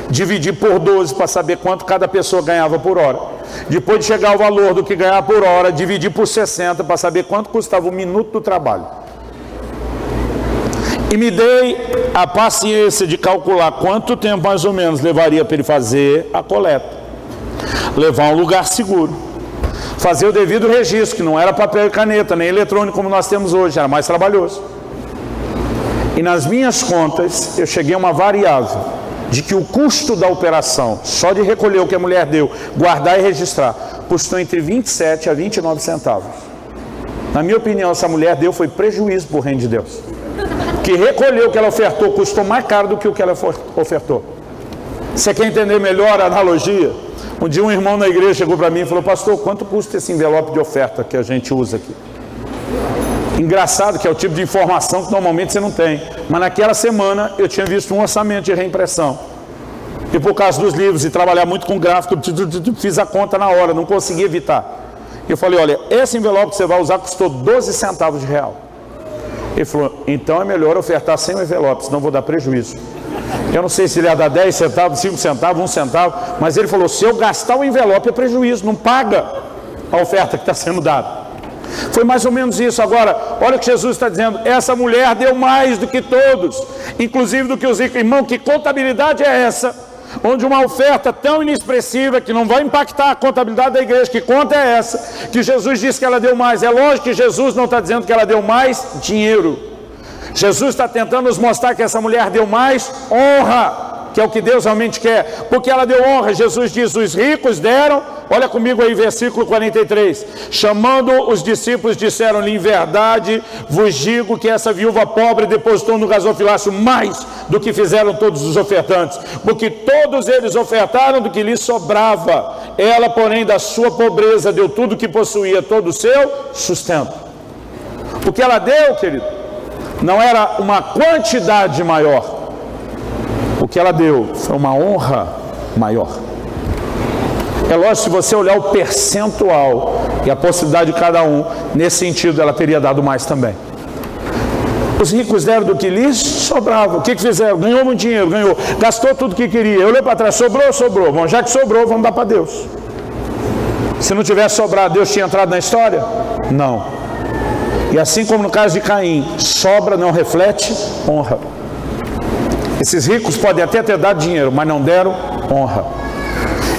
Dividi por 12 para saber quanto cada pessoa ganhava por hora. Depois de chegar ao valor do que ganhava por hora, dividi por 60 para saber quanto custava o minuto do trabalho. E me dei a paciência de calcular quanto tempo mais ou menos levaria para ele fazer a coleta. Levar a um lugar seguro. Fazer o devido registro, que não era papel e caneta, nem eletrônico como nós temos hoje, era mais trabalhoso. E nas minhas contas, eu cheguei a uma variável de que o custo da operação, só de recolher o que a mulher deu, guardar e registrar, custou entre 27 a 29 centavos. Na minha opinião, essa mulher deu foi prejuízo para o reino de Deus. Que recolheu o que ela ofertou custou mais caro do que o que ela ofertou. Você quer entender melhor a analogia? Um dia um irmão na igreja chegou para mim e falou: pastor, quanto custa esse envelope de oferta que a gente usa aqui? Engraçado que é o tipo de informação que normalmente você não tem. Mas naquela semana eu tinha visto um orçamento de reimpressão. E por causa dos livros e trabalhar muito com gráfico, fiz a conta na hora, não consegui evitar. Eu falei: olha, esse envelope que você vai usar custou 12 centavos de real. Ele falou: então é melhor ofertar sem o envelope, senão vou dar prejuízo. Eu não sei se ele ia dar 10 centavos, 5 centavos, 1 centavo, mas ele falou: se eu gastar o envelope é prejuízo, não paga a oferta que está sendo dada. Foi mais ou menos isso. Agora, olha o que Jesus está dizendo: essa mulher deu mais do que todos, inclusive do que os ricos. Irmão, que contabilidade é essa? Onde uma oferta tão inexpressiva, que não vai impactar a contabilidade da igreja, que conta é essa? Que Jesus disse que ela deu mais. É lógico que Jesus não está dizendo que ela deu mais dinheiro. Jesus está tentando nos mostrar que essa mulher deu mais honra, que é o que Deus realmente quer, porque ela deu honra. Jesus diz: os ricos deram, olha comigo aí, versículo 43, chamando os discípulos, disseram-lhe: em verdade vos digo que essa viúva pobre depositou no gasofilácio mais do que fizeram todos os ofertantes, porque todos eles ofertaram do que lhes sobrava, ela porém da sua pobreza deu tudo o que possuía, todo o seu sustento. O que ela deu, querido, não era uma quantidade maior, o que ela deu foi uma honra maior. É lógico, se você olhar o percentual e a possibilidade de cada um, nesse sentido ela teria dado mais também. Os ricos deram do que lhes sobrava. O que fizeram? Ganhou muito dinheiro, ganhou, gastou tudo o que queria. Eu olhei para trás: sobrou, sobrou. Bom, já que sobrou, vamos dar para Deus. Se não tivesse sobrado, Deus tinha entrado na história? Não. E assim como no caso de Caim, sobra não reflete honra. Esses ricos podem até ter dado dinheiro, mas não deram honra.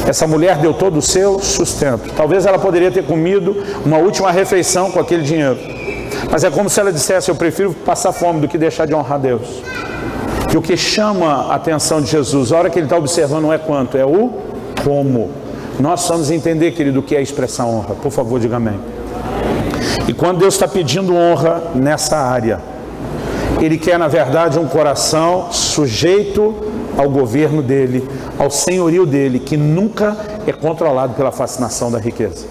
Essa mulher deu todo o seu sustento. Talvez ela poderia ter comido uma última refeição com aquele dinheiro, mas é como se ela dissesse: eu prefiro passar fome do que deixar de honrar Deus. Que o que chama a atenção de Jesus, a hora que ele está observando, não é quanto, é o como. Nós vamos entender, querido, o que é a expressão honra. Por favor, diga amém. E quando Deus está pedindo honra nessa área, Ele quer, na verdade, um coração sujeito ao governo dEle, ao senhorio dEle, que nunca é controlado pela fascinação da riqueza.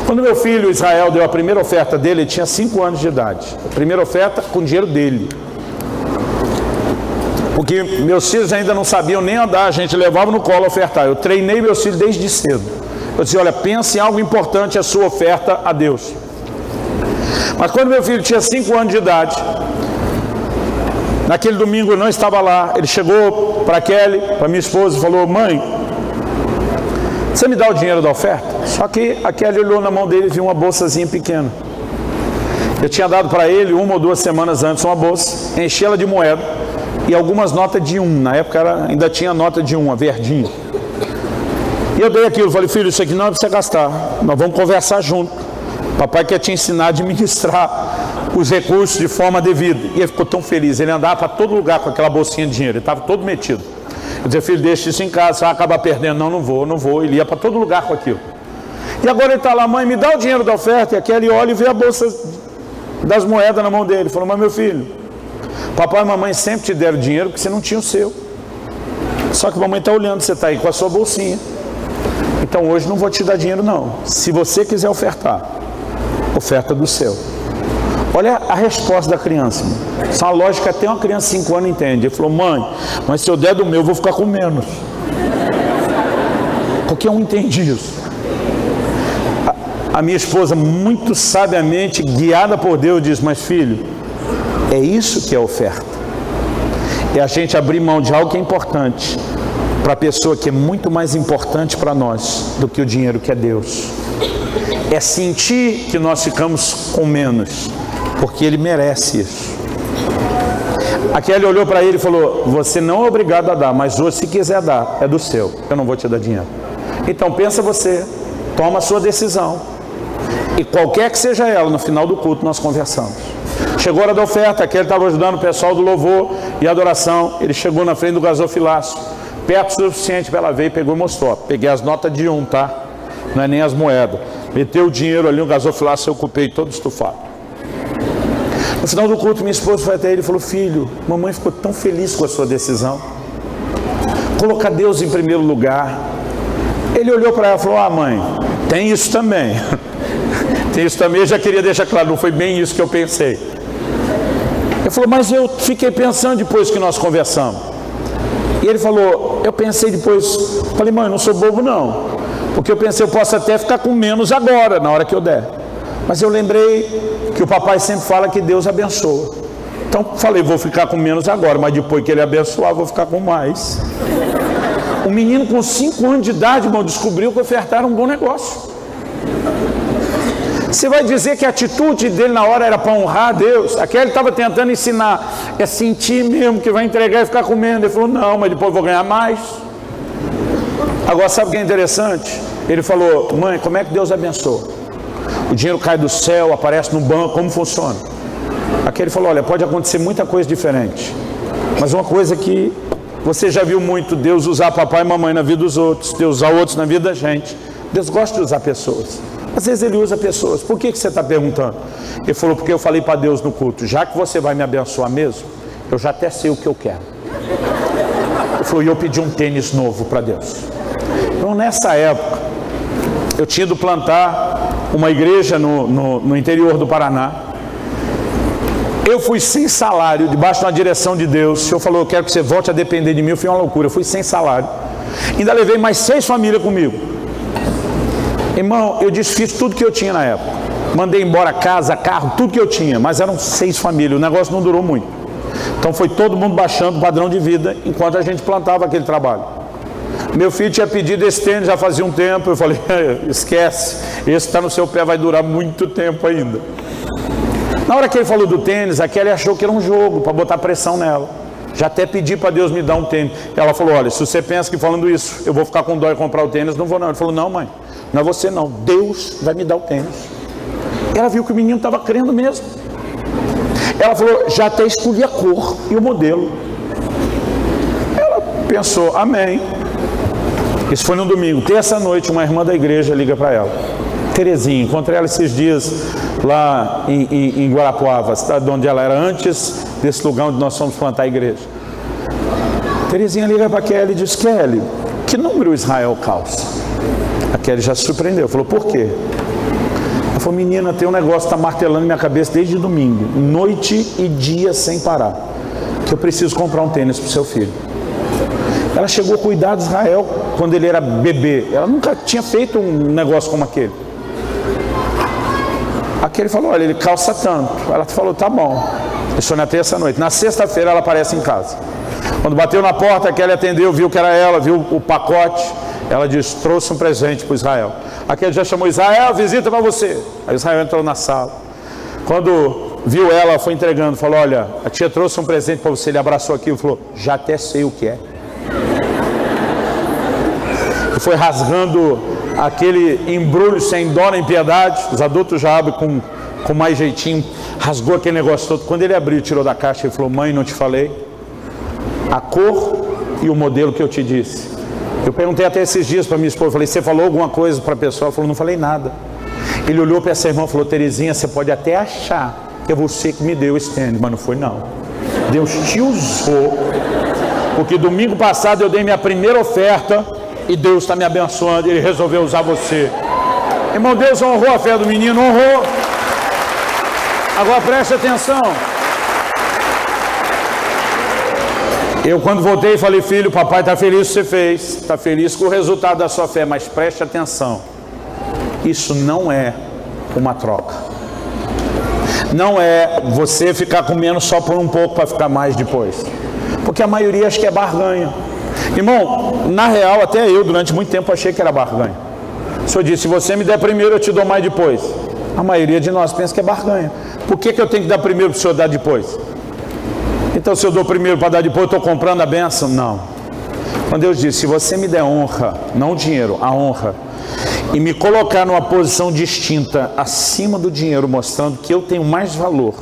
Quando meu filho Israel deu a primeira oferta dele, ele tinha 5 anos de idade. A primeira oferta com dinheiro dele. Porque meus filhos ainda não sabiam nem andar, a gente levava no colo a ofertar. Eu treinei meus filhos desde cedo. Eu disse: olha, pense em algo importante, a sua oferta a Deus. Mas quando meu filho tinha 5 anos de idade, naquele domingo eu não estava lá, ele chegou para Kelly, para minha esposa, e falou: mãe, você me dá o dinheiro da oferta? Só que a Kelly olhou na mão dele e viu uma bolsazinha pequena. Eu tinha dado para ele 1 ou 2 semanas antes uma bolsa, enchi ela de moeda e algumas notas de 1. Na época ainda tinha nota de 1, a verdinha. E eu dei aquilo, falei: filho, isso aqui não é para você gastar, nós vamos conversar junto. Papai quer te ensinar a administrar os recursos de forma devida. E ele ficou tão feliz, ele andava para todo lugar com aquela bolsinha de dinheiro, ele estava todo metido. Eu dizia: filho, deixa isso em casa, você vai acabar perdendo. Não, não vou. Ele ia para todo lugar com aquilo. E agora ele está lá: mãe, me dá o dinheiro da oferta. E aquele olha e vê a bolsa das moedas na mão dele. Ele falou: mas meu filho, papai e mamãe sempre te deram dinheiro porque você não tinha o seu. Só que a mamãe está olhando, você está aí com a sua bolsinha. Então hoje não vou te dar dinheiro não. Se você quiser ofertar, oferta do seu. Olha a resposta da criança. Essa é uma lógica que até uma criança de 5 anos entende. Ele falou, mãe, mas se eu der do meu, eu vou ficar com menos. Qualquer um entende isso. A minha esposa, muito sabiamente, guiada por Deus, diz, mas filho, é isso que é oferta. É a gente abrir mão de algo que é importante para a pessoa que é muito mais importante para nós do que o dinheiro que é Deus. É sentir que nós ficamos com menos, porque ele merece isso. A Kelly olhou para ele e falou, você não é obrigado a dar, mas hoje se quiser dar, é do seu, eu não vou te dar dinheiro. Então pensa você, toma a sua decisão. E qualquer que seja ela, no final do culto nós conversamos. Chegou a hora da oferta, aquele estava ajudando o pessoal do louvor e adoração. Ele chegou na frente do gasofilaço, perto o suficiente para ela ver e pegou e mostrou. Peguei as notas de 1, tá? Não é nem as moedas. Meteu o dinheiro ali no gasofilaço, eu ocupei todo estufado. No final do culto, minha esposa foi até ele e falou, filho, mamãe ficou tão feliz com a sua decisão. Colocar Deus em primeiro lugar. Ele olhou para ela e falou, ah mãe, tem isso também. Tem isso também, eu já queria deixar claro, não foi bem isso que eu pensei. Ele falou, mas eu fiquei pensando depois que nós conversamos. E ele falou, eu pensei depois, falei, mãe, eu não sou bobo não. Porque eu pensei, eu posso até ficar com menos agora, na hora que eu der. Mas eu lembrei que o papai sempre fala que Deus abençoa. Então falei, vou ficar com menos agora, mas depois que ele abençoar, vou ficar com mais. Um menino com 5 anos de idade, irmão, descobriu que ofertar era um bom negócio. Você vai dizer que a atitude dele na hora era para honrar a Deus? Aquele estava tentando ensinar, é sentir mesmo que vai entregar e ficar comendo. Ele falou, não, mas depois eu vou ganhar mais. Agora sabe o que é interessante? Ele falou, mãe, como é que Deus abençoa? O dinheiro cai do céu, aparece no banco, como funciona? Aquele falou, olha, pode acontecer muita coisa diferente, mas uma coisa que você já viu muito, Deus usar papai e mamãe na vida dos outros, Deus usar outros na vida da gente. Deus gosta de usar pessoas. Às vezes ele usa pessoas. Por que você está perguntando? Ele falou, porque eu falei para Deus no culto, já que você vai me abençoar mesmo, eu já até sei o que eu quero. Ele falou, e eu pedi um tênis novo para Deus. Então nessa época, eu tinha ido plantar uma igreja no interior do Paraná. Eu fui sem salário, debaixo de uma direção de Deus. O Senhor falou, eu quero que você volte a depender de mim. Eu fui uma loucura, eu fui sem salário. Ainda levei mais 6 famílias comigo. Irmão, eu desfiz tudo que eu tinha na época. Mandei embora casa, carro, tudo que eu tinha. Mas eram 6 famílias, o negócio não durou muito. Então foi todo mundo baixando o padrão de vida enquanto a gente plantava aquele trabalho. Meu filho tinha pedido esse tênis já fazia um tempo. Eu falei, esquece, esse está no seu pé, vai durar muito tempo ainda. Na hora que ele falou do tênis, a Kelly achou que era um jogo, para botar pressão nela. Já até pedi para Deus me dar um tênis. Ela falou, olha, se você pensa que falando isso, eu vou ficar com dó e comprar o tênis, não vou não. Ele falou, não mãe, não é você não, Deus vai me dar o tênis. Ela viu que o menino estava crendo mesmo. Ela falou, já até escolhi a cor e o modelo. Ela pensou, amém. Isso foi no domingo. Terça-noite, uma irmã da igreja liga para ela. Terezinha, encontrei ela esses dias lá em Guarapuava, cidade onde ela era antes desse lugar onde nós fomos plantar a igreja. Terezinha liga para a Kelly e diz, Kelly, que número Israel calça? A Kelly já se surpreendeu, falou, por quê? Ela falou, menina, tem um negócio que está martelando minha cabeça desde domingo, noite e dia sem parar, que eu preciso comprar um tênis para o seu filho. Ela chegou a cuidar de Israel quando ele era bebê, ela nunca tinha feito um negócio como aquele. Aquele falou, olha, ele calça tanto. Ela falou, tá bom. Isso na terça-noite. Na sexta-feira ela aparece em casa. Quando bateu na porta, aquele atendeu, viu que era ela, viu o pacote. Ela disse, trouxe um presente para Israel. Aquele já chamou Israel, visita para você. Aí Israel entrou na sala. Quando viu ela, foi entregando, falou, olha, a tia trouxe um presente para você. Ele abraçou aquilo e falou, já até sei o que é. E foi rasgando aquele embrulho sem dó nem piedade. Os adultos já abrem com mais jeitinho. Rasgou aquele negócio todo. Quando ele abriu, tirou da caixa e falou, mãe, não te falei? A cor e o modelo que eu te disse. Eu perguntei até esses dias para minha esposa, falei, você falou alguma coisa para a pessoa? Ela falou, não falei nada. Ele olhou para essa irmã e falou, Terezinha, você pode até achar que é você que me deu esse tênis, mas não foi não. Deus te usou, porque domingo passado eu dei minha primeira oferta e Deus está me abençoando, Ele resolveu usar você. Irmão, Deus honrou a fé do menino, honrou. Agora preste atenção. Eu quando voltei falei, filho, papai está feliz com o que você fez, está feliz com o resultado da sua fé, mas preste atenção, isso não é uma troca, não é você ficar comendo só por um pouco para ficar mais depois, porque a maioria acha que é barganha. Irmão, na real até eu durante muito tempo achei que era barganha. O Senhor disse, se você me der primeiro eu te dou mais depois. A maioria de nós pensa que é barganha. Por que eu tenho que dar primeiro para o Senhor dar depois? Então se eu dou primeiro para dar depois, eu estou comprando a bênção? Não. Quando Deus disse, se você me der honra, não o dinheiro, a honra, e me colocar numa posição distinta acima do dinheiro, mostrando que eu tenho mais valor,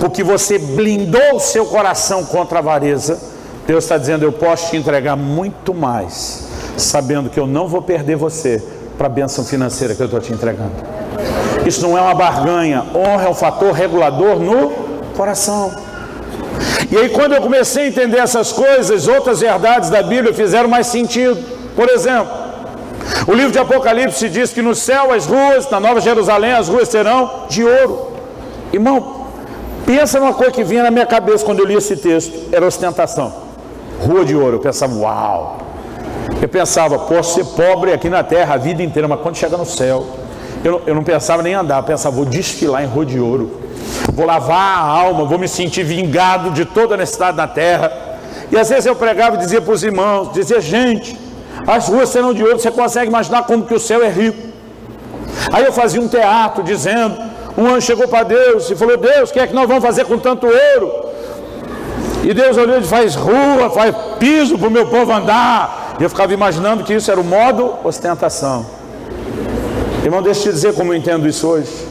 porque você blindou o seu coração contra a avareza, Deus está dizendo, eu posso te entregar muito mais, sabendo que eu não vou perder você para a bênção financeira que eu estou te entregando. Isso não é uma barganha, honra é um fator regulador no coração. E aí quando eu comecei a entender essas coisas, outras verdades da Bíblia fizeram mais sentido. Por exemplo, o livro de Apocalipse diz que no céu as ruas, na Nova Jerusalém, as ruas serão de ouro. Irmão, pensa numa coisa que vinha na minha cabeça quando eu li esse texto, era ostentação. Rua de ouro, eu pensava, uau. Eu pensava, posso ser pobre aqui na terra a vida inteira, mas quando chega no céu, eu não pensava nem andar, eu pensava, vou desfilar em rua de ouro. Vou lavar a alma, vou me sentir vingado de toda a necessidade na terra. E às vezes eu pregava e dizia para os irmãos, dizia, gente, as ruas serão de ouro, você consegue imaginar como que o céu é rico. Aí eu fazia um teatro dizendo, um anjo chegou para Deus e falou, Deus, o que é que nós vamos fazer com tanto ouro? E Deus olhou e disse, faz rua, faz piso para o meu povo andar. E eu ficava imaginando que isso era o modo ostentação. Irmão, deixa eu te dizer como eu entendo isso hoje.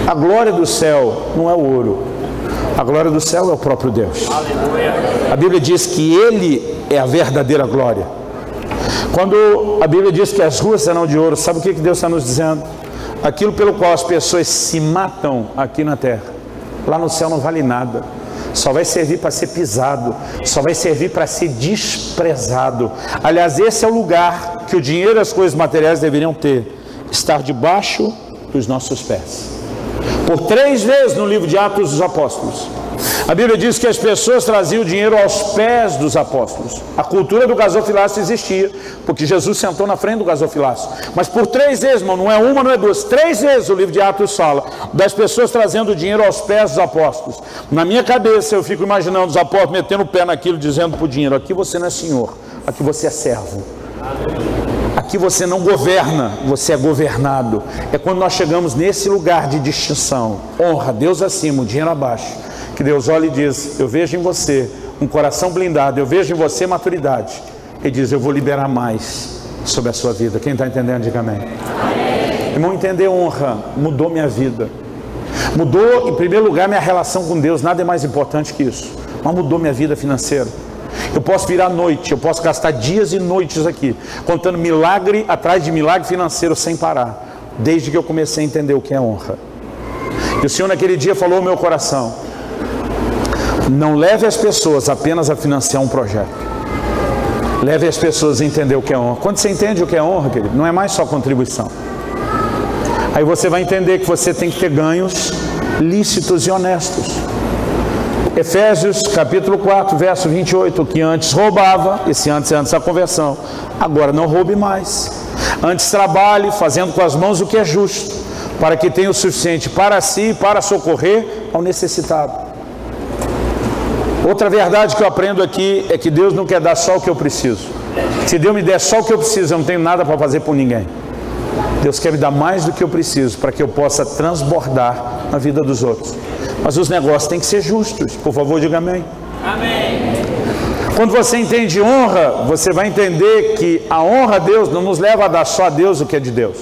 A glória do céu não é o ouro, a glória do céu é o próprio Deus. A Bíblia diz que Ele é a verdadeira glória. Quando a Bíblia diz que as ruas serão de ouro, sabe o que Deus está nos dizendo? Aquilo pelo qual as pessoas se matam aqui na terra, lá no céu não vale nada, só vai servir para ser pisado, só vai servir para ser desprezado. Aliás, esse é o lugar que o dinheiro e as coisas materiais deveriam ter, estar debaixo dos nossos pés. Por 3 vezes no livro de Atos dos Apóstolos, a Bíblia diz que as pessoas traziam o dinheiro aos pés dos apóstolos. A cultura do gasofilácio existia, porque Jesus sentou na frente do gasofilácio. Mas por 3 vezes, irmão, não é uma, não é duas, 3 vezes o livro de Atos fala das pessoas trazendo o dinheiro aos pés dos apóstolos. Na minha cabeça eu fico imaginando os apóstolos metendo o pé naquilo, dizendo para o dinheiro, aqui você não é senhor, aqui você é servo. Aqui você não governa, você é governado. É quando nós chegamos nesse lugar de distinção, honra, Deus acima, o dinheiro abaixo, que Deus olha e diz, eu vejo em você um coração blindado, eu vejo em você maturidade. Ele diz, eu vou liberar mais sobre a sua vida. Quem está entendendo, diga amém. Amém. Irmão, entender honra mudou minha vida. Mudou, em primeiro lugar, minha relação com Deus, nada é mais importante que isso. Mas mudou minha vida financeira. Eu posso virar noite, eu posso gastar dias e noites aqui, contando milagre atrás de milagre financeiro sem parar, desde que eu comecei a entender o que é honra. E o Senhor naquele dia falou ao meu coração, não leve as pessoas apenas a financiar um projeto, leve as pessoas a entender o que é honra. Quando você entende o que é honra, querido, não é mais só contribuição. Aí você vai entender que você tem que ter ganhos lícitos e honestos. Efésios capítulo 4, verso 28, que antes roubava, esse antes é antes da conversão, agora não roube mais. Antes trabalhe, fazendo com as mãos o que é justo, para que tenha o suficiente para si e para socorrer ao necessitado. Outra verdade que eu aprendo aqui é que Deus não quer dar só o que eu preciso. Se Deus me der só o que eu preciso, eu não tenho nada para fazer por ninguém. Deus quer me dar mais do que eu preciso, para que eu possa transbordar na vida dos outros. Mas os negócios têm que ser justos. Por favor, diga amém. Amém. Quando você entende honra, você vai entender que a honra a Deus não nos leva a dar só a Deus o que é de Deus.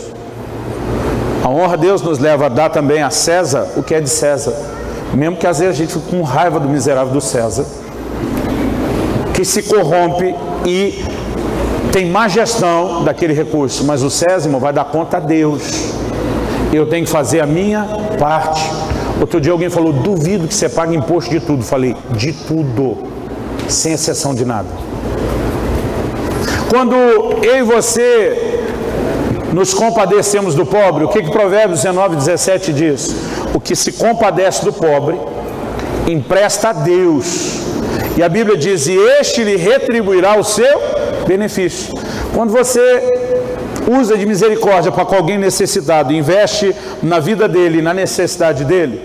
A honra a Deus nos leva a dar também a César o que é de César. Mesmo que às vezes a gente fique com raiva do miserável do César, que se corrompe e tem má gestão daquele recurso. Mas o César, irmão, vai dar conta a Deus. Eu tenho que fazer a minha parte. Outro dia alguém falou, duvido que você pague imposto de tudo. Falei, de tudo, sem exceção de nada. quando eu e você nos compadecemos do pobre, o que Provérbios 19:17 diz? O que se compadece do pobre, empresta a Deus. E a Bíblia diz, e este lhe retribuirá o seu benefício. Quando você usa de misericórdia para com alguém necessitado, investe na vida dele, na necessidade dele,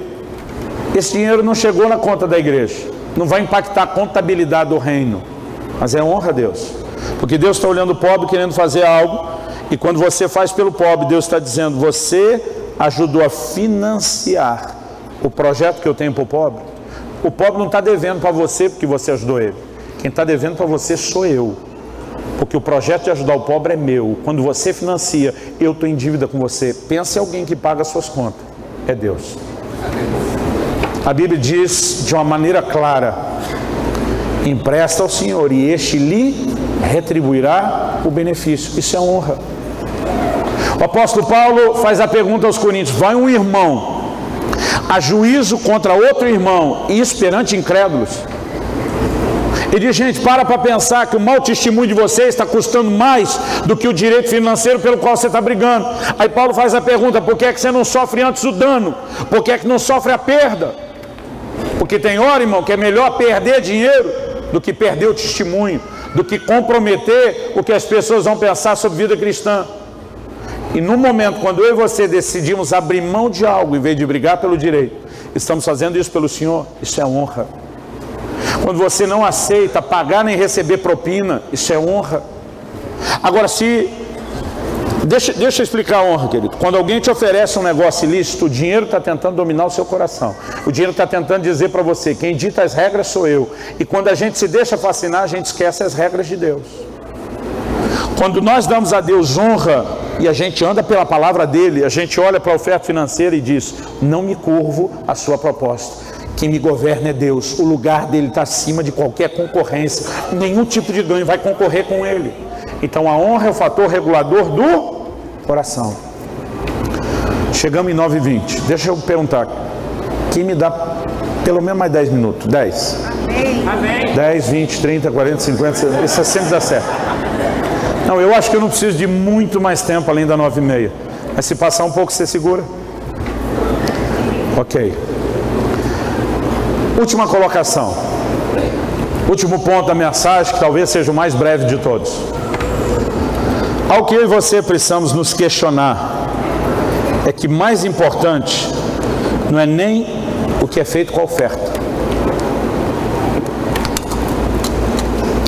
esse dinheiro não chegou na conta da igreja, não vai impactar a contabilidade do reino, mas é honra a Deus, porque Deus está olhando o pobre, querendo fazer algo, e quando você faz pelo pobre, Deus está dizendo, você ajudou a financiar o projeto que eu tenho para o pobre. O pobre não está devendo para você porque você ajudou ele, quem está devendo para você sou eu, porque o projeto de ajudar o pobre é meu. Quando você financia, eu estou em dívida com você. Pensa em alguém que paga as suas contas, é Deus. A Bíblia diz de uma maneira clara, empresta ao Senhor e este lhe retribuirá o benefício. Isso é honra. O apóstolo Paulo faz a pergunta aos Coríntios, vai um irmão a juízo contra outro irmão, e isso perante incrédulos? Ele diz, gente, para pensar que o mau testemunho de vocês está custando mais do que o direito financeiro pelo qual você está brigando. Aí Paulo faz a pergunta, por que é que você não sofre antes o dano? Por que é que não sofre a perda? Porque tem hora, irmão, que é melhor perder dinheiro do que perder o testemunho, do que comprometer o que as pessoas vão pensar sobre vida cristã. E no momento, quando eu e você decidimos abrir mão de algo, em vez de brigar pelo direito, estamos fazendo isso pelo Senhor, isso é honra. Quando você não aceita pagar nem receber propina, isso é honra. Agora, deixa eu explicar a honra, querido. Quando alguém te oferece um negócio ilícito, o dinheiro está tentando dominar o seu coração. O dinheiro está tentando dizer para você, quem dita as regras sou eu. E quando a gente se deixa fascinar, a gente esquece as regras de Deus. Quando nós damos a Deus honra e a gente anda pela palavra dele, a gente olha para a oferta financeira e diz, não me curvo à sua proposta. Quem me governa é Deus, o lugar dele está acima de qualquer concorrência, nenhum tipo de ganho vai concorrer com ele. Então a honra é o fator regulador do coração. Chegamos em 9h20, deixa eu perguntar, quem me dá pelo menos mais 10 minutos? 10? Amém. 10, 20, 30, 40, 50, isso sempre dá certo. Não, eu acho que eu não preciso de muito mais tempo além da 9h30, mas se passar um pouco você segura? Ok. Última colocação, último ponto da mensagem, que talvez seja o mais breve de todos. Ao que eu e você precisamos nos questionar, é que mais importante não é nem o que é feito com a oferta.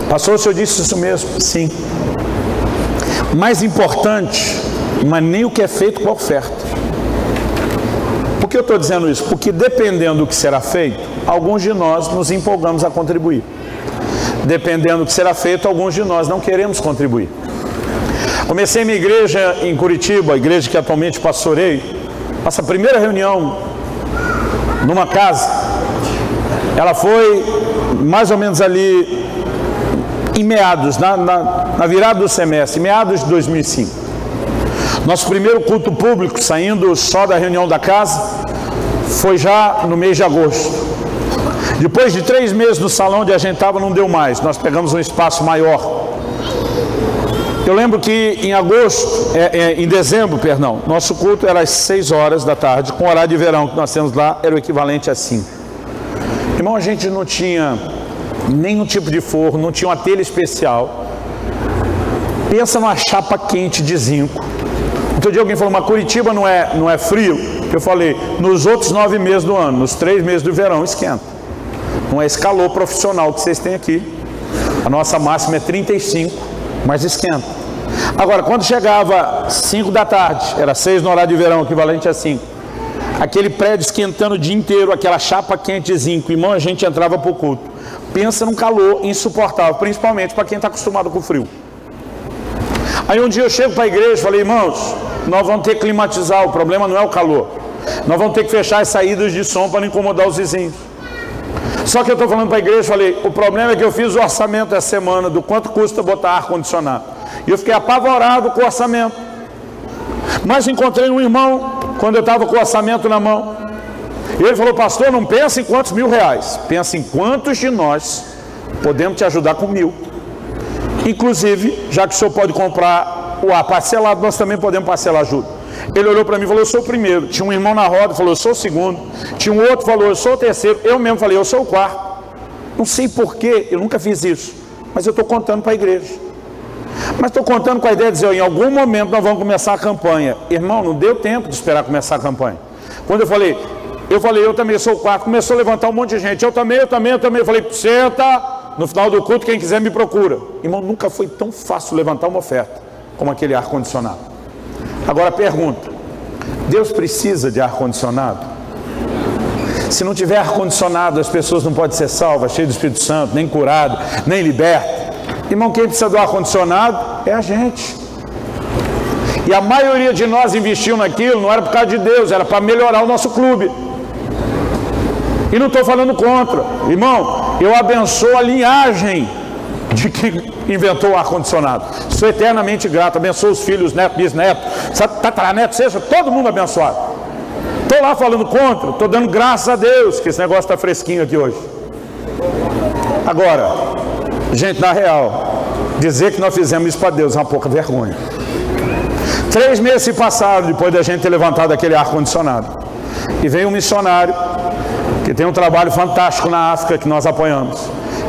Pastor, o senhor disse isso mesmo? Sim. Mais importante não é nem o que é feito com a oferta. Por que eu estou dizendo isso? Porque dependendo do que será feito, alguns de nós nos empolgamos a contribuir. Dependendo do que será feito, alguns de nós não queremos contribuir. Comecei minha igreja em Curitiba, a igreja que atualmente pastorei. Nossa primeira reunião numa casa, ela foi mais ou menos ali em meados, na virada do semestre, meados de 2005. Nosso primeiro culto público, saindo só da reunião da casa, foi já no mês de agosto. Depois de 3 meses no salão onde a gente estava, não deu mais. Nós pegamos um espaço maior. Eu lembro que em dezembro, nosso culto era às 6 horas da tarde, com o horário de verão que nós temos lá, era o equivalente a 5. Irmão, a gente não tinha nenhum tipo de forno, não tinha uma telha especial. Pensa numa chapa quente de zinco. Outro dia alguém falou, mas Curitiba não é frio? Eu falei, nos outros 9 meses do ano, nos 3 meses do verão, esquenta. Não é esse calor profissional que vocês têm aqui. A nossa máxima é 35, mas esquenta. Agora, quando chegava 5 da tarde, era 6 no horário de verão, equivalente a 5, aquele prédio esquentando o dia inteiro, aquela chapa quente de zinco, irmão, a gente entrava para o culto. Pensa num calor insuportável, principalmente para quem está acostumado com o frio. Aí um dia eu chego para a igreja e falei, irmãos, nós vamos ter que climatizar, o problema não é o calor. Nós vamos ter que fechar as saídas de som para não incomodar os vizinhos. Só que eu estou falando para a igreja, falei, o problema é que eu fiz o orçamento essa semana, do quanto custa botar ar-condicionado. E eu fiquei apavorado com o orçamento. Mas encontrei um irmão, quando eu estava com o orçamento na mão. E ele falou, pastor, não pensa em quantos R$1.000, pensa em quantos de nós podemos te ajudar com 1.000. Inclusive, já que o senhor pode comprar o ar parcelado, nós também podemos parcelar junto. Ele olhou para mim e falou, eu sou o primeiro. Tinha um irmão na roda, falou, eu sou o segundo. Tinha um outro, falou, eu sou o terceiro. Eu mesmo falei, eu sou o quarto. Não sei porquê, eu nunca fiz isso, mas eu estou contando para a igreja. Mas estou contando com a ideia de dizer, em algum momento nós vamos começar a campanha. Irmão, não deu tempo de esperar começar a campanha. Quando eu falei, eu também sou o quarto. Começou a levantar um monte de gente. Eu também. Eu falei, senta. No final do culto, quem quiser me procura. Irmão, nunca foi tão fácil levantar uma oferta como aquele ar-condicionado. Agora pergunta, Deus precisa de ar-condicionado? Se não tiver ar-condicionado, as pessoas não podem ser salvas, cheias do Espírito Santo, nem curado, nem liberto. Irmão, quem precisa do ar-condicionado é a gente. E a maioria de nós investiu naquilo, não era por causa de Deus, era para melhorar o nosso clube. E não estou falando contra. Irmão, eu abençoo a linhagem de quem inventou o ar-condicionado. Sou eternamente grato, abençoo os filhos, netos, bisnetos, tataranetos, seja todo mundo abençoado. Estou lá falando contra, estou dando graças a Deus que esse negócio está fresquinho aqui hoje. Agora, gente, na real, dizer que nós fizemos isso para Deus é uma pouca vergonha. 3 meses se passaram depois da gente ter levantado aquele ar-condicionado. E veio um missionário que tem um trabalho fantástico na África que nós apoiamos.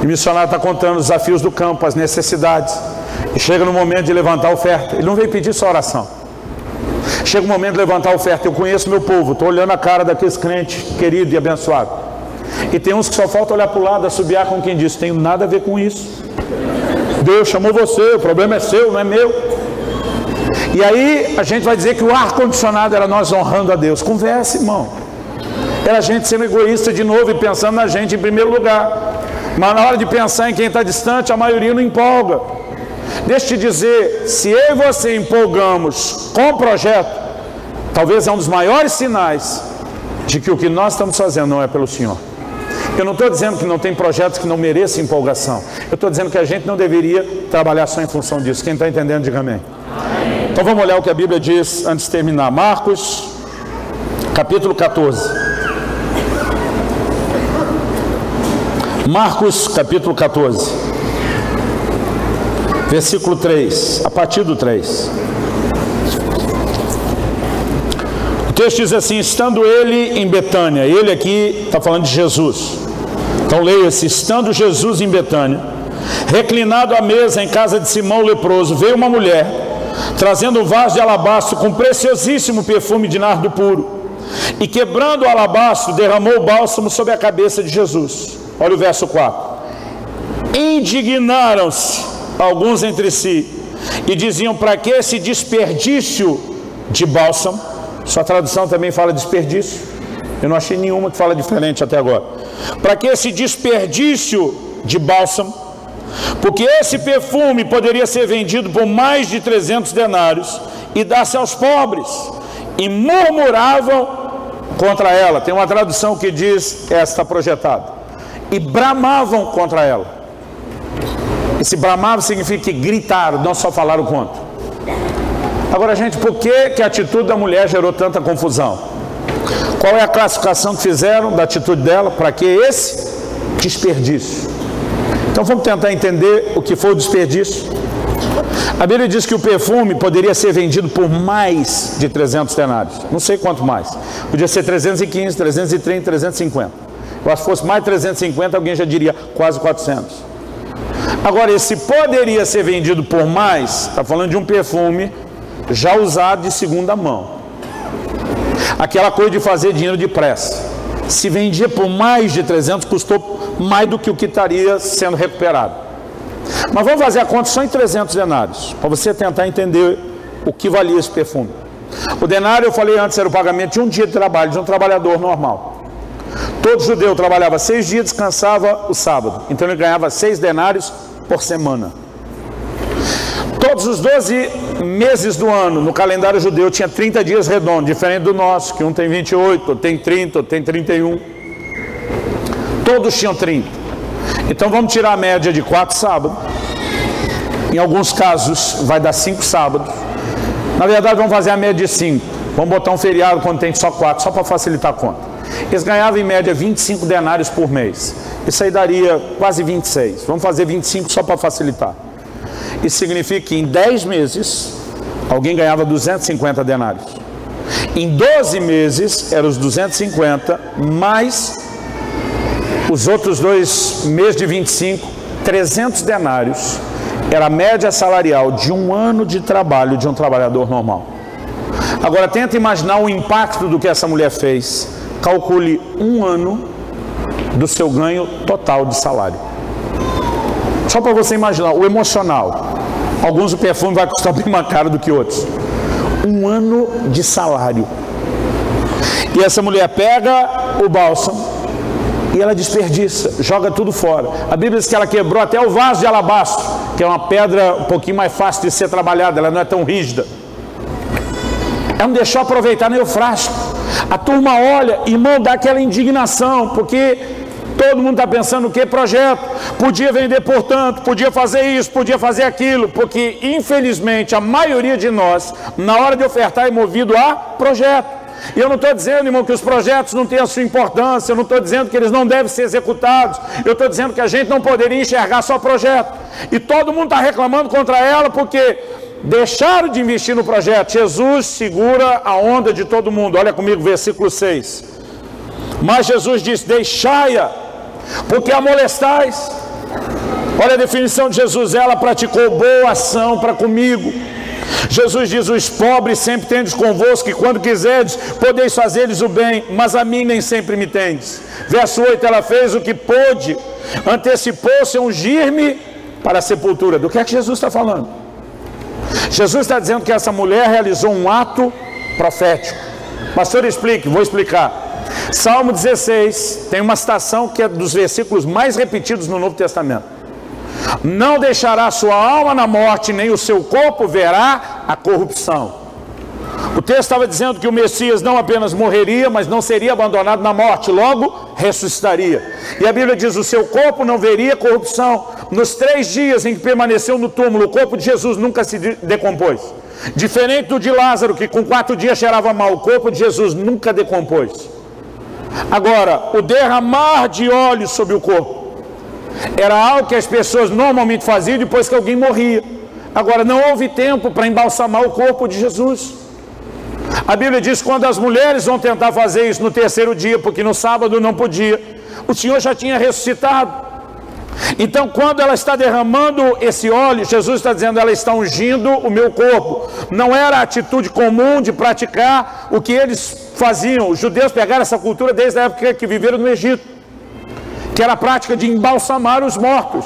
E o missionário está contando os desafios do campo, as necessidades. E chega no momento de levantar a oferta. Ele não veio pedir só oração. Chega o momento de levantar a oferta. Eu conheço meu povo, estou olhando a cara daqueles crentes queridos e abençoados. E tem uns que só falta olhar para o lado, assobiar com quem diz, tenho nada a ver com isso. Deus chamou você, o problema é seu, não é meu. E aí a gente vai dizer que o ar-condicionado era nós honrando a Deus. Converse, irmão. Era a gente sendo egoísta de novo e pensando na gente em primeiro lugar. Mas na hora de pensar em quem está distante, a maioria não empolga. Deixa eu te dizer, se eu e você empolgamos com o projeto, talvez é um dos maiores sinais de que o que nós estamos fazendo não é pelo Senhor. Eu não estou dizendo que não tem projetos que não mereçam empolgação. Eu estou dizendo que a gente não deveria trabalhar só em função disso. Quem está entendendo, diga amém. Então vamos olhar o que a Bíblia diz antes de terminar. Marcos, capítulo 14. Marcos, capítulo 14. Versículo 3, a partir do 3. O texto diz assim, estando ele em Betânia, ele aqui está falando de Jesus. Então leia-se, estando Jesus em Betânia, reclinado à mesa em casa de Simão o leproso, veio uma mulher, trazendo um vaso de alabastro com preciosíssimo perfume de nardo puro, e quebrando o alabastro, derramou o bálsamo sobre a cabeça de Jesus. Olha o verso 4. Indignaram-se alguns entre si, e diziam, para que esse desperdício de bálsamo? Sua tradução também fala desperdício. Eu não achei nenhuma que fala diferente até agora. Para que esse desperdício de bálsamo? Porque esse perfume poderia ser vendido por mais de 300 denários e dar-se aos pobres. E murmuravam contra ela. Tem uma tradução que diz, esta projetada, e bramavam contra ela. Esse bramavam significa que gritaram, não só falaram contra. Agora, gente, por que a atitude da mulher gerou tanta confusão? Qual é a classificação que fizeram da atitude dela? Para que esse desperdício? Então vamos tentar entender o que foi o desperdício. A Bíblia diz que o perfume poderia ser vendido por mais de 300 denários. Não sei quanto mais. Podia ser 315, 330, 350. Eu acho que fosse mais de 350, alguém já diria quase 400. Agora, esse poderia ser vendido por mais, está falando de um perfume já usado de segunda mão. Aquela coisa de fazer dinheiro depressa. Se vendia por mais de 300, custou mais do que o que estaria sendo recuperado. Mas vamos fazer a conta só em 300 denários, para você tentar entender o que valia esse perfume. O denário, eu falei antes, era o pagamento de um dia de trabalho, de um trabalhador normal. Todo judeu trabalhava 6 dias, descansava o sábado. Então ele ganhava 6 denários por semana. Todos os 12 meses do ano, no calendário judeu, tinha 30 dias redondos, diferente do nosso, que um tem 28, outro tem 30, outro tem 31. Todos tinham 30. Então vamos tirar a média de 4 sábados. Em alguns casos vai dar 5 sábados. Na verdade vamos fazer a média de 5. Vamos botar um feriado quando tem só 4, só para facilitar a conta. Eles ganhavam em média 25 denários por mês. Isso aí daria quase 26. Vamos fazer 25 só para facilitar. Isso significa que em 10 meses, alguém ganhava 250 denários. Em 12 meses, eram os 250, mais os outros 2 meses de 25, 300 denários. Era a média salarial de um ano de trabalho de um trabalhador normal. Agora, tenta imaginar o impacto do que essa mulher fez. Calcule um ano do seu ganho total de salário. Só para você imaginar, o emocional. Alguns o perfume vai custar bem mais caro do que outros. Um ano de salário. E essa mulher pega o bálsamo e ela desperdiça, joga tudo fora. A Bíblia diz que ela quebrou até o vaso de alabastro, que é uma pedra um pouquinho mais fácil de ser trabalhada, ela não é tão rígida. Ela não deixou aproveitar nem o frasco. A turma olha, irmão, dá aquela indignação, porque todo mundo está pensando o que? Projeto. Podia vender por tanto, podia fazer isso, podia fazer aquilo, porque infelizmente a maioria de nós, na hora de ofertar, é movido a projeto. E eu não estou dizendo, irmão, que os projetos não têm a sua importância, eu não estou dizendo que eles não devem ser executados, eu estou dizendo que a gente não poderia enxergar só projeto. E todo mundo está reclamando contra ela porque deixaram de investir no projeto. Jesus segura a onda de todo mundo. Olha comigo, versículo 6. Mas Jesus disse: deixai-a, porque a molestais. Olha a definição de Jesus: ela praticou boa ação para comigo. Jesus diz: os pobres sempre tendes convosco, e quando quiserdes, podeis fazer-lhes o bem, mas a mim nem sempre me tendes. Verso 8, ela fez o que pôde, antecipou-se a ungir-me para a sepultura. Do que é que Jesus está falando? Jesus está dizendo que essa mulher realizou um ato profético. Pastor, explique. Vou explicar. Salmo 16 tem uma citação que é dos versículos mais repetidos no Novo Testamento. Não deixará sua alma na morte, nem o seu corpo verá a corrupção. O texto estava dizendo que o Messias não apenas morreria, mas não seria abandonado na morte, logo ressuscitaria. E a Bíblia diz: o seu corpo não veria corrupção. Nos 3 dias em que permaneceu no túmulo, o corpo de Jesus nunca se decompôs. Diferente do de Lázaro, que com 4 dias cheirava mal, o corpo de Jesus nunca decompôs. Agora, o derramar de óleo sobre o corpo era algo que as pessoas normalmente faziam depois que alguém morria. Agora, não houve tempo para embalsamar o corpo de Jesus. A Bíblia diz que quando as mulheres vão tentar fazer isso no 3º dia, porque no sábado não podia, o Senhor já tinha ressuscitado. Então, quando ela está derramando esse óleo, Jesus está dizendo: ela está ungindo o meu corpo. Não era a atitude comum de praticar o que eles faziam. Os judeus pegaram essa cultura desde a época que viveram no Egito, que era a prática de embalsamar os mortos.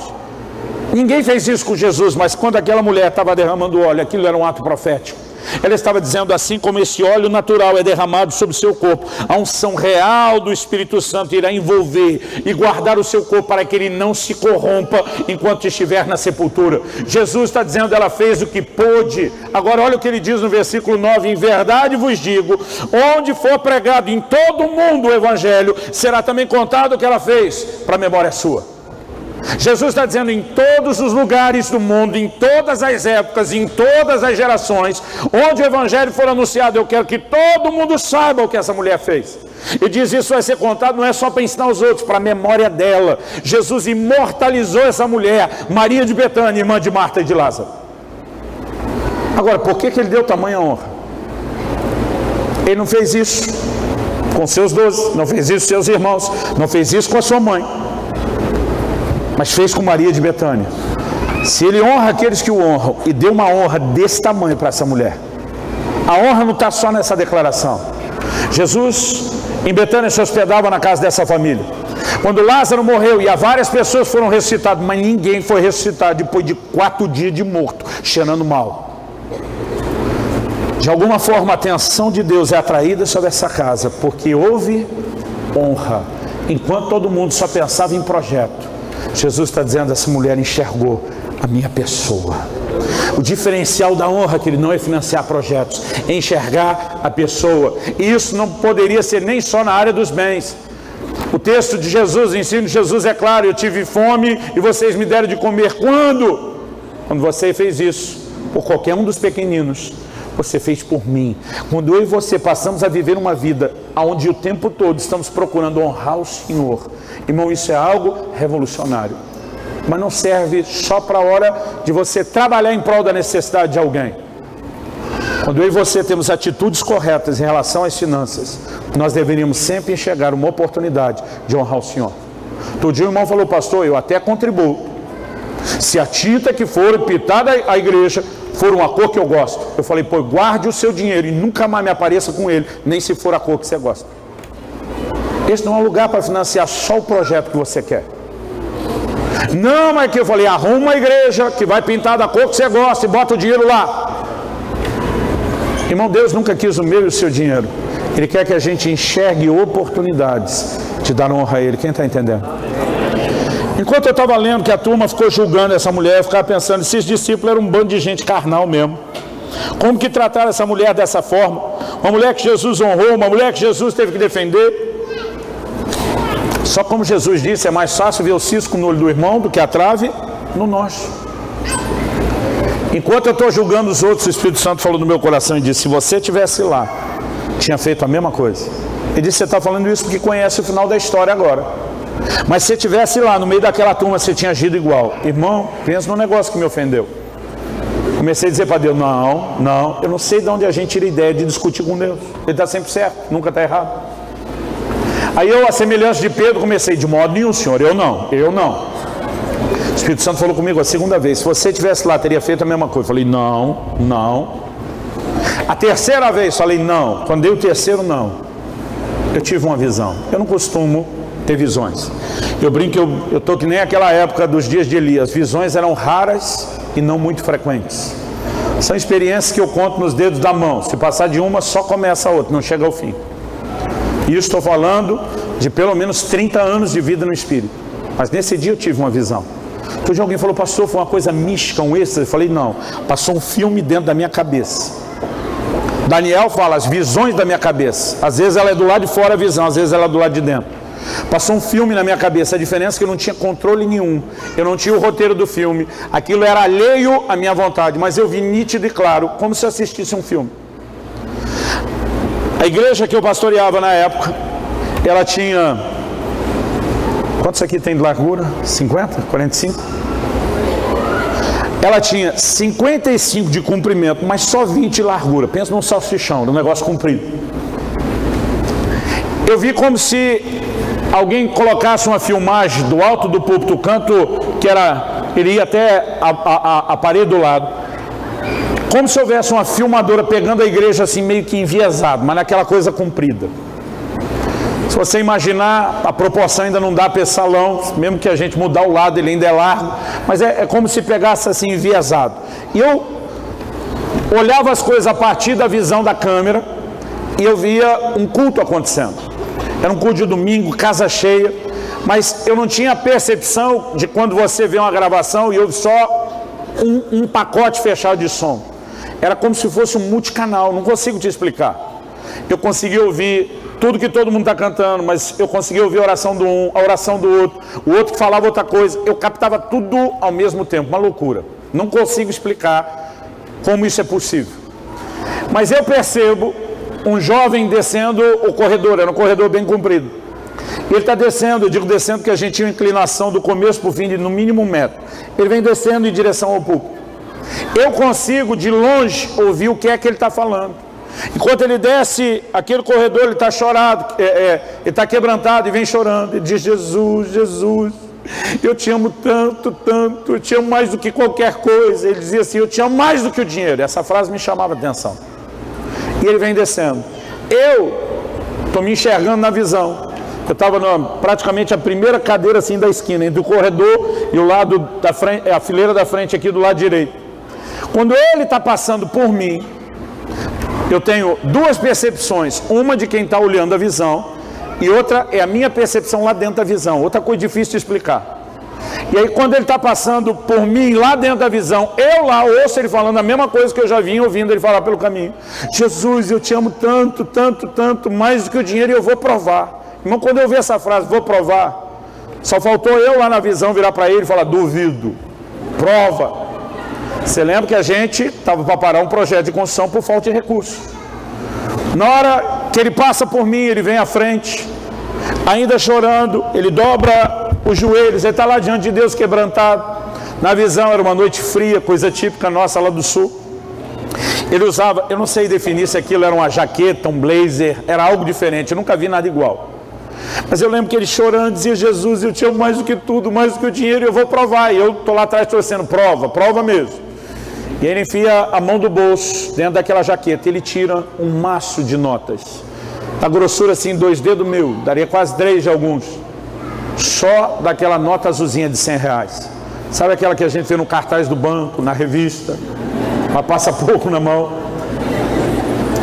Ninguém fez isso com Jesus, mas quando aquela mulher estava derramando óleo, aquilo era um ato profético. Ela estava dizendo: assim como esse óleo natural é derramado sobre o seu corpo, a unção real do Espírito Santo irá envolver e guardar o seu corpo para que ele não se corrompa enquanto estiver na sepultura. Jesus está dizendo: ela fez o que pôde. Agora olha o que ele diz no versículo 9: em verdade vos digo, onde for pregado em todo o mundo o Evangelho, será também contado o que ela fez, para a memória sua. Jesus está dizendo: em todos os lugares do mundo, em todas as épocas, em todas as gerações, onde o Evangelho for anunciado, eu quero que todo mundo saiba o que essa mulher fez. E diz: isso vai ser contado, não é só para ensinar os outros, para a memória dela. Jesus imortalizou essa mulher, Maria de Betânia, irmã de Marta e de Lázaro. Agora, por que ele deu tamanha honra? Ele não fez isso com seus 12, não fez isso com seus irmãos, não fez isso com a sua mãe, mas fez com Maria de Betânia. Se ele honra aqueles que o honram, e deu uma honra desse tamanho para essa mulher, a honra não está só nessa declaração. Jesus em Betânia se hospedava na casa dessa família. Quando Lázaro morreu, e há várias pessoas foram ressuscitadas, mas ninguém foi ressuscitado depois de 4 dias de morto, cheirando mal. De alguma forma a atenção de Deus é atraída sobre essa casa, porque houve honra, enquanto todo mundo só pensava em projeto. Jesus está dizendo: essa mulher enxergou a minha pessoa. O diferencial da honra, que ele não é financiar projetos, é enxergar a pessoa. E isso não poderia ser nem só na área dos bens. O texto de Jesus, o ensino de Jesus é claro: eu tive fome e vocês me deram de comer. Quando? Quando você fez isso por qualquer um dos pequeninos, você fez por mim. Quando eu e você passamos a viver uma vida onde o tempo todo estamos procurando honrar o Senhor, irmão, isso é algo revolucionário. mas não serve só para a hora de você trabalhar em prol da necessidade de alguém. Quando eu e você temos atitudes corretas em relação às finanças, nós deveríamos sempre enxergar uma oportunidade de honrar o Senhor. Todo dia o irmão falou: pastor, eu até contribuo se a tinta que for pintada a igreja for uma cor que eu gosto. Eu falei: pô, guarde o seu dinheiro e nunca mais me apareça com ele, nem se for a cor que você gosta. Esse não é um lugar para financiar só o projeto que você quer. Não, mas que eu falei: arruma uma igreja que vai pintar da cor que você gosta e bota o dinheiro lá. Irmão, Deus nunca quis o meu e o seu dinheiro. Ele quer que a gente enxergue oportunidades de dar honra a Ele. Quem está entendendo? Enquanto eu estava lendo que a turma ficou julgando essa mulher, eu ficava pensando: esses discípulos eram um bando de gente carnal mesmo. Como que trataram essa mulher dessa forma? Uma mulher que Jesus honrou, uma mulher que Jesus teve que defender. Só como Jesus disse, é mais fácil ver o cisco no olho do irmão do que a trave no nosso. Enquanto eu estou julgando os outros, o Espírito Santo falou no meu coração e disse: se você estivesse lá, tinha feito a mesma coisa. Ele disse: você está falando isso porque conhece o final da história agora. Mas se você estivesse lá, no meio daquela turma, você tinha agido igual. Irmão, pensa no negócio que me ofendeu. Comecei a dizer para Deus: não, eu não sei de onde a gente tira a ideia de discutir com Deus. Ele está sempre certo, nunca está errado. Aí eu, a semelhança de Pedro, comecei: de modo nenhum, Senhor, eu não. O Espírito Santo falou comigo a segunda vez: se você estivesse lá, teria feito a mesma coisa. Eu falei: não. A terceira vez, falei: não. Quando dei o terceiro não, eu tive uma visão. Eu não costumo ter visões. Eu brinco, eu estou que nem aquela época dos dias de Elias. Visões eram raras e não muito frequentes. São experiências que eu conto nos dedos da mão. Se passar de uma, só começa a outra, não chega ao fim. E eu estou falando de pelo menos 30 anos de vida no Espírito. Mas nesse dia eu tive uma visão. Outro dia alguém falou: pastor, foi uma coisa mística, um êxtase. Eu falei: não, passou um filme dentro da minha cabeça. Daniel fala: as visões da minha cabeça. Às vezes ela é do lado de fora a visão, às vezes ela é do lado de dentro. Passou um filme na minha cabeça. A diferença é que eu não tinha controle nenhum. Eu não tinha o roteiro do filme. Aquilo era alheio à minha vontade, mas eu vi nítido e claro, como se eu assistisse um filme. A igreja que eu pastoreava na época, ela tinha... Quantos aqui tem de largura? 50? 45? Ela tinha 55 de comprimento, mas só 20 de largura. Pensa num salsichão, num negócio comprido. Eu vi como se alguém colocasse uma filmagem do alto do púlpito, canto que era, ele ia até a parede do lado, como se houvesse uma filmadora pegando a igreja assim meio que enviesado, mas naquela coisa comprida. Se você imaginar, a proporção ainda não dá para esse salão, mesmo que a gente mudar o lado, ele ainda é largo, mas é como se pegasse assim enviesado. E eu olhava as coisas a partir da visão da câmera e eu via um culto acontecendo. Era um culto de domingo, casa cheia, mas eu não tinha a percepção de quando você vê uma gravação e ouve só um pacote fechado de som. Era como se fosse um multicanal, não consigo te explicar. Eu consegui ouvir tudo que todo mundo está cantando, mas eu consegui ouvir a oração do um, a oração do outro, o outro que falava outra coisa, eu captava tudo ao mesmo tempo, uma loucura. Não consigo explicar como isso é possível. Mas eu percebo um jovem descendo o corredor, era um corredor bem comprido. Ele está descendo, eu digo descendo porque a gente tinha uma inclinação do começo para o fim de no mínimo 1 metro. Ele vem descendo em direção ao púlpito. Eu consigo de longe ouvir o que é que ele está falando. Enquanto ele desce aquele corredor, ele está chorado, ele está quebrantado e vem chorando. Ele diz: Jesus, Jesus, eu te amo tanto, tanto, eu te amo mais do que qualquer coisa. Ele dizia assim: eu te amo mais do que o dinheiro. Essa frase me chamava a atenção. E ele vem descendo. Eu estou me enxergando na visão. Eu estava praticamente a primeira cadeira assim da esquina, entre o corredor e o lado da frente, a fileira da frente aqui do lado direito. Quando ele está passando por mim, eu tenho duas percepções, uma de quem está olhando a visão e outra é a minha percepção lá dentro da visão, outra coisa difícil de explicar. E aí quando ele está passando por mim lá dentro da visão, eu lá ouço ele falando a mesma coisa que eu já vinha ouvindo ele falar pelo caminho: Jesus, eu te amo tanto, tanto, tanto, mais do que o dinheiro, e eu vou provar. Irmão, quando eu vi essa frase, vou provar, só faltou eu lá na visão virar para ele e falar: duvido, prova. Você lembra que a gente estava para parar um projeto de construção por falta de recurso. Na hora que ele passa por mim, ele vem à frente, ainda chorando, ele dobra os joelhos, ele está lá diante de Deus quebrantado. Na visão era uma noite fria, coisa típica nossa lá do sul. Ele usava, eu não sei definir se aquilo era uma jaqueta, um blazer, era algo diferente, eu nunca vi nada igual. Mas eu lembro que ele chorando dizia: Jesus, eu te amo mais do que tudo, mais do que o dinheiro, eu vou provar. E eu estou lá atrás torcendo: prova, prova mesmo. E ele enfia a mão do bolso dentro daquela jaqueta, ele tira um maço de notas, a grossura assim, 2 dedos meu, daria quase 3 de alguns, só daquela nota azulzinha de R$100. Sabe aquela que a gente vê no cartaz do banco, na revista, mas passa pouco na mão?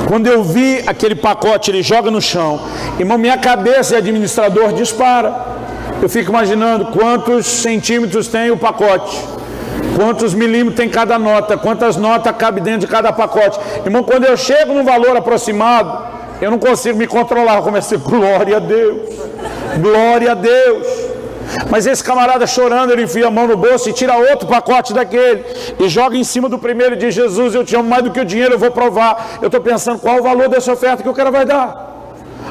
Quando eu vi aquele pacote, ele joga no chão, irmão, minha cabeça de administrador dispara. Eu fico imaginando quantos centímetros tem o pacote, quantos milímetros tem cada nota, quantas notas cabe dentro de cada pacote. Irmão, quando eu chego num valor aproximado, eu não consigo me controlar, eu comecei: glória a Deus, glória a Deus. Mas esse camarada chorando, ele enfia a mão no bolso e tira outro pacote daquele e joga em cima do primeiro e diz: Jesus, eu te amo mais do que o dinheiro, eu vou provar. Eu estou pensando qual o valor dessa oferta que o cara vai dar.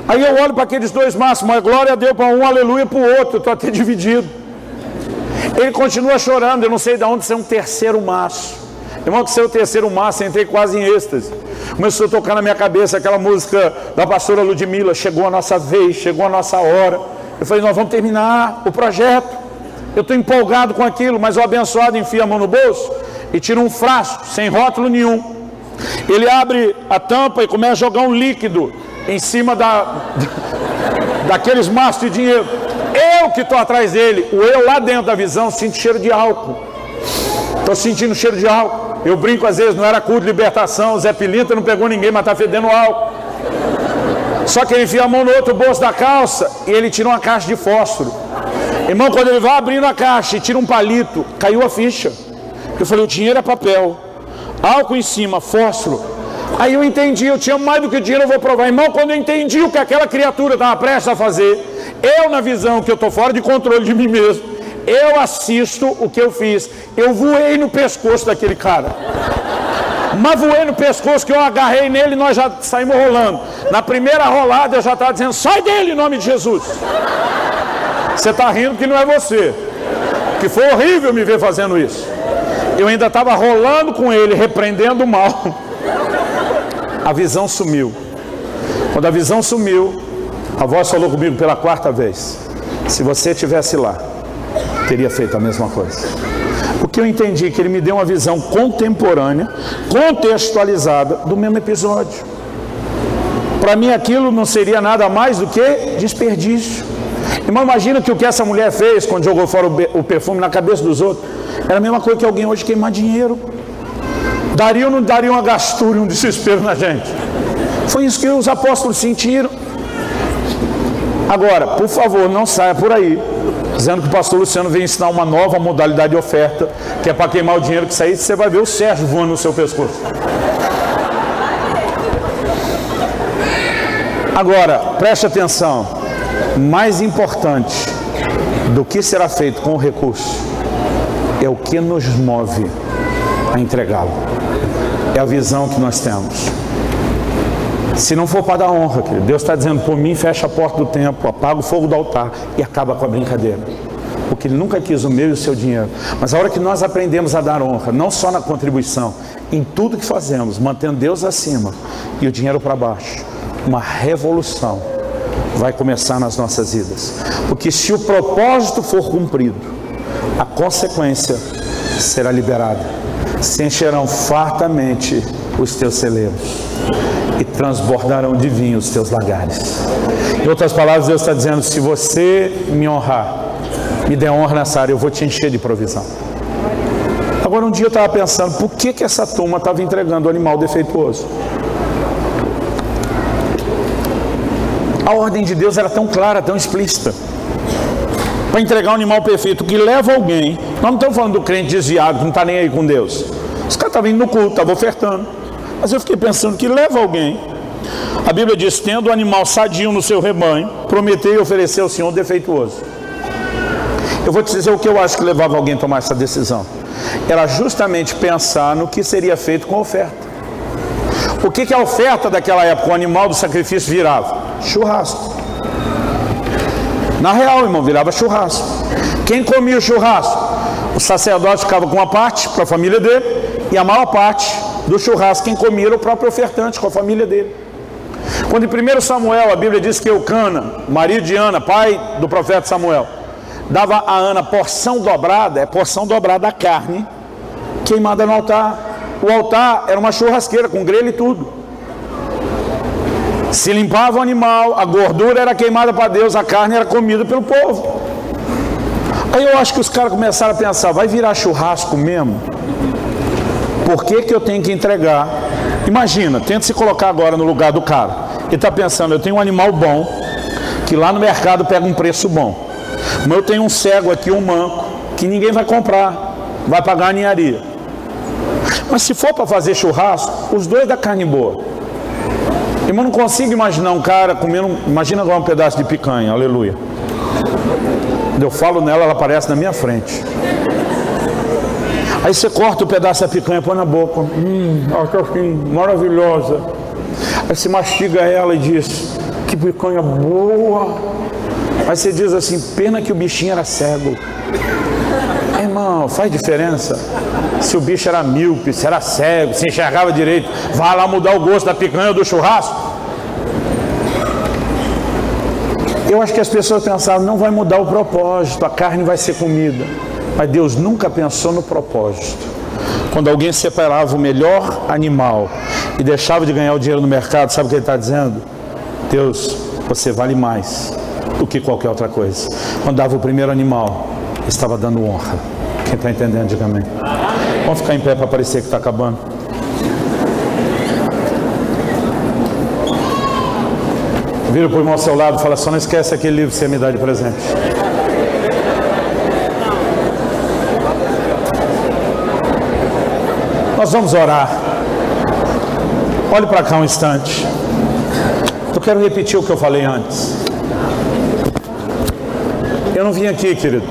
Aí eu olho para aqueles 2 maços, mas glória a Deus para um, aleluia para o outro, eu estou até dividido. Ele continua chorando, eu não sei de onde saiu um terceiro maço. Irmão, que saiu o terceiro maço, entrei quase em êxtase. Começou a tocar na minha cabeça aquela música da pastora Ludmila: chegou a nossa vez, chegou a nossa hora. Eu falei: nós vamos terminar o projeto. Eu estou empolgado com aquilo, mas o abençoado enfia a mão no bolso e tira um frasco, sem rótulo nenhum. Ele abre a tampa e começa a jogar um líquido em cima daqueles maços de dinheiro. Eu que estou atrás dele, o eu lá dentro da visão, sinto cheiro de álcool. Estou sentindo cheiro de álcool. Eu brinco às vezes, não era culto de libertação, Zé Pilintra não pegou ninguém, mas está fedendo álcool. Só que ele enfia a mão no outro bolso da calça e ele tira uma caixa de fósforo. Irmão, quando ele vai abrindo a caixa e tira um palito, caiu a ficha. Eu falei: o dinheiro é papel, álcool em cima, fósforo. Aí eu entendi: eu tinha mais do que o dinheiro, eu vou provar. Irmão, quando eu entendi o que aquela criatura estava prestes a fazer, eu na visão que eu estou fora de controle de mim mesmo, eu assisto o que eu fiz. Eu voei no pescoço daquele cara. Mas voei no pescoço que eu agarrei nele e nós já saímos rolando. Na primeira rolada eu já estava dizendo: sai dele em nome de Jesus. Você está rindo que não é você, que foi horrível me ver fazendo isso. Eu ainda estava rolando com ele, repreendendo o mal. A visão sumiu. Quando a visão sumiu, a voz falou comigo pela 4ª vez: se você estivesse lá, teria feito a mesma coisa. Porque eu entendi que ele me deu uma visão contemporânea, contextualizada do mesmo episódio. Para mim aquilo não seria nada mais do que desperdício. Irmão, imagina que o que essa mulher fez quando jogou fora o perfume na cabeça dos outros era a mesma coisa que alguém hoje queimar dinheiro. Daria ou não daria uma gastura e um desespero na gente? Foi isso que os apóstolos sentiram. Agora, por favor, não saia por aí dizendo que o pastor Luciano veio ensinar uma nova modalidade de oferta, que é para queimar o dinheiro, que sair você vai ver o Sérgio voando no seu pescoço. Agora, preste atenção: mais importante do que será feito com o recurso é o que nos move a entregá-lo. É a visão que nós temos. Se não for para dar honra, querido, Deus está dizendo: por mim, fecha a porta do templo, apaga o fogo do altar e acaba com a brincadeira. Porque Ele nunca quis o meu e o seu dinheiro. Mas a hora que nós aprendemos a dar honra, não só na contribuição, em tudo que fazemos, mantendo Deus acima e o dinheiro para baixo, uma revolução vai começar nas nossas vidas. Porque se o propósito for cumprido, a consequência será liberada. Se encherão fartamente os teus celeiros e transbordarão de vinho os teus lagares. Em outras palavras, Deus está dizendo: se você me honrar, me der honra nessa área, eu vou te encher de provisão. Agora, um dia eu estava pensando: por que essa turma estava entregando o animal defeituoso? A ordem de Deus era tão clara, tão explícita. Para entregar um animal perfeito que leva alguém. Nós não estamos falando do crente desviado que não está nem aí com Deus. Os caras estavam indo no culto, estavam ofertando. Mas eu fiquei pensando que leva alguém. A Bíblia diz: tendo o animal sadio no seu rebanho, prometei oferecer ao Senhor defeituoso. Eu vou te dizer o que eu acho que levava alguém a tomar essa decisão. Era justamente pensar no que seria feito com a oferta. O que a oferta daquela época, o animal do sacrifício, virava? Churrasco. Na real, irmão, virava churrasco. Quem comia o churrasco? O sacerdote ficava com uma parte para a família dele, e a maior parte do churrasco quem comia era o próprio ofertante com a família dele. Quando em 1 Samuel a Bíblia diz que Eucana, marido de Ana, pai do profeta Samuel, dava a Ana porção dobrada, é porção dobrada da carne queimada no altar. O altar era uma churrasqueira com grelha e tudo. Se limpava o animal, a gordura era queimada para Deus, a carne era comida pelo povo. Aí eu acho que os caras começaram a pensar, vai virar churrasco mesmo? Por que que eu tenho que entregar? Imagina, tenta se colocar agora no lugar do cara. Ele está pensando, eu tenho um animal bom, que lá no mercado pega um preço bom. Mas eu tenho um cego aqui, um manco, que ninguém vai comprar, vai pagar a ninharia. Mas se for para fazer churrasco, os dois da carne boa. Irmão, não consigo imaginar um cara comendo, imagina agora um pedaço de picanha, aleluia. Eu falo nela, ela aparece na minha frente. Aí você corta o pedaço da picanha, põe na boca. Acho assim, maravilhosa. Aí você mastiga ela e diz, que picanha boa. Aí você diz assim, pena que o bichinho era cego. Irmão, faz diferença. Se o bicho era míope, se era cego, se enxergava direito, vai lá mudar o gosto da picanha ou do churrasco. Eu acho que as pessoas pensavam, não vai mudar o propósito, a carne vai ser comida. Mas Deus nunca pensou no propósito. Quando alguém separava o melhor animal e deixava de ganhar o dinheiro no mercado, sabe o que ele está dizendo? Deus, você vale mais do que qualquer outra coisa. Quando dava o primeiro animal, estava dando honra. Quem está entendendo, diga amém. Vamos ficar em pé para parecer que está acabando. Vira para o irmão ao seu lado e fala, só não esquece aquele livro que você me dá de presente. Nós vamos orar. Olhe para cá um instante. Eu quero repetir o que eu falei antes. Eu não vim aqui, querido,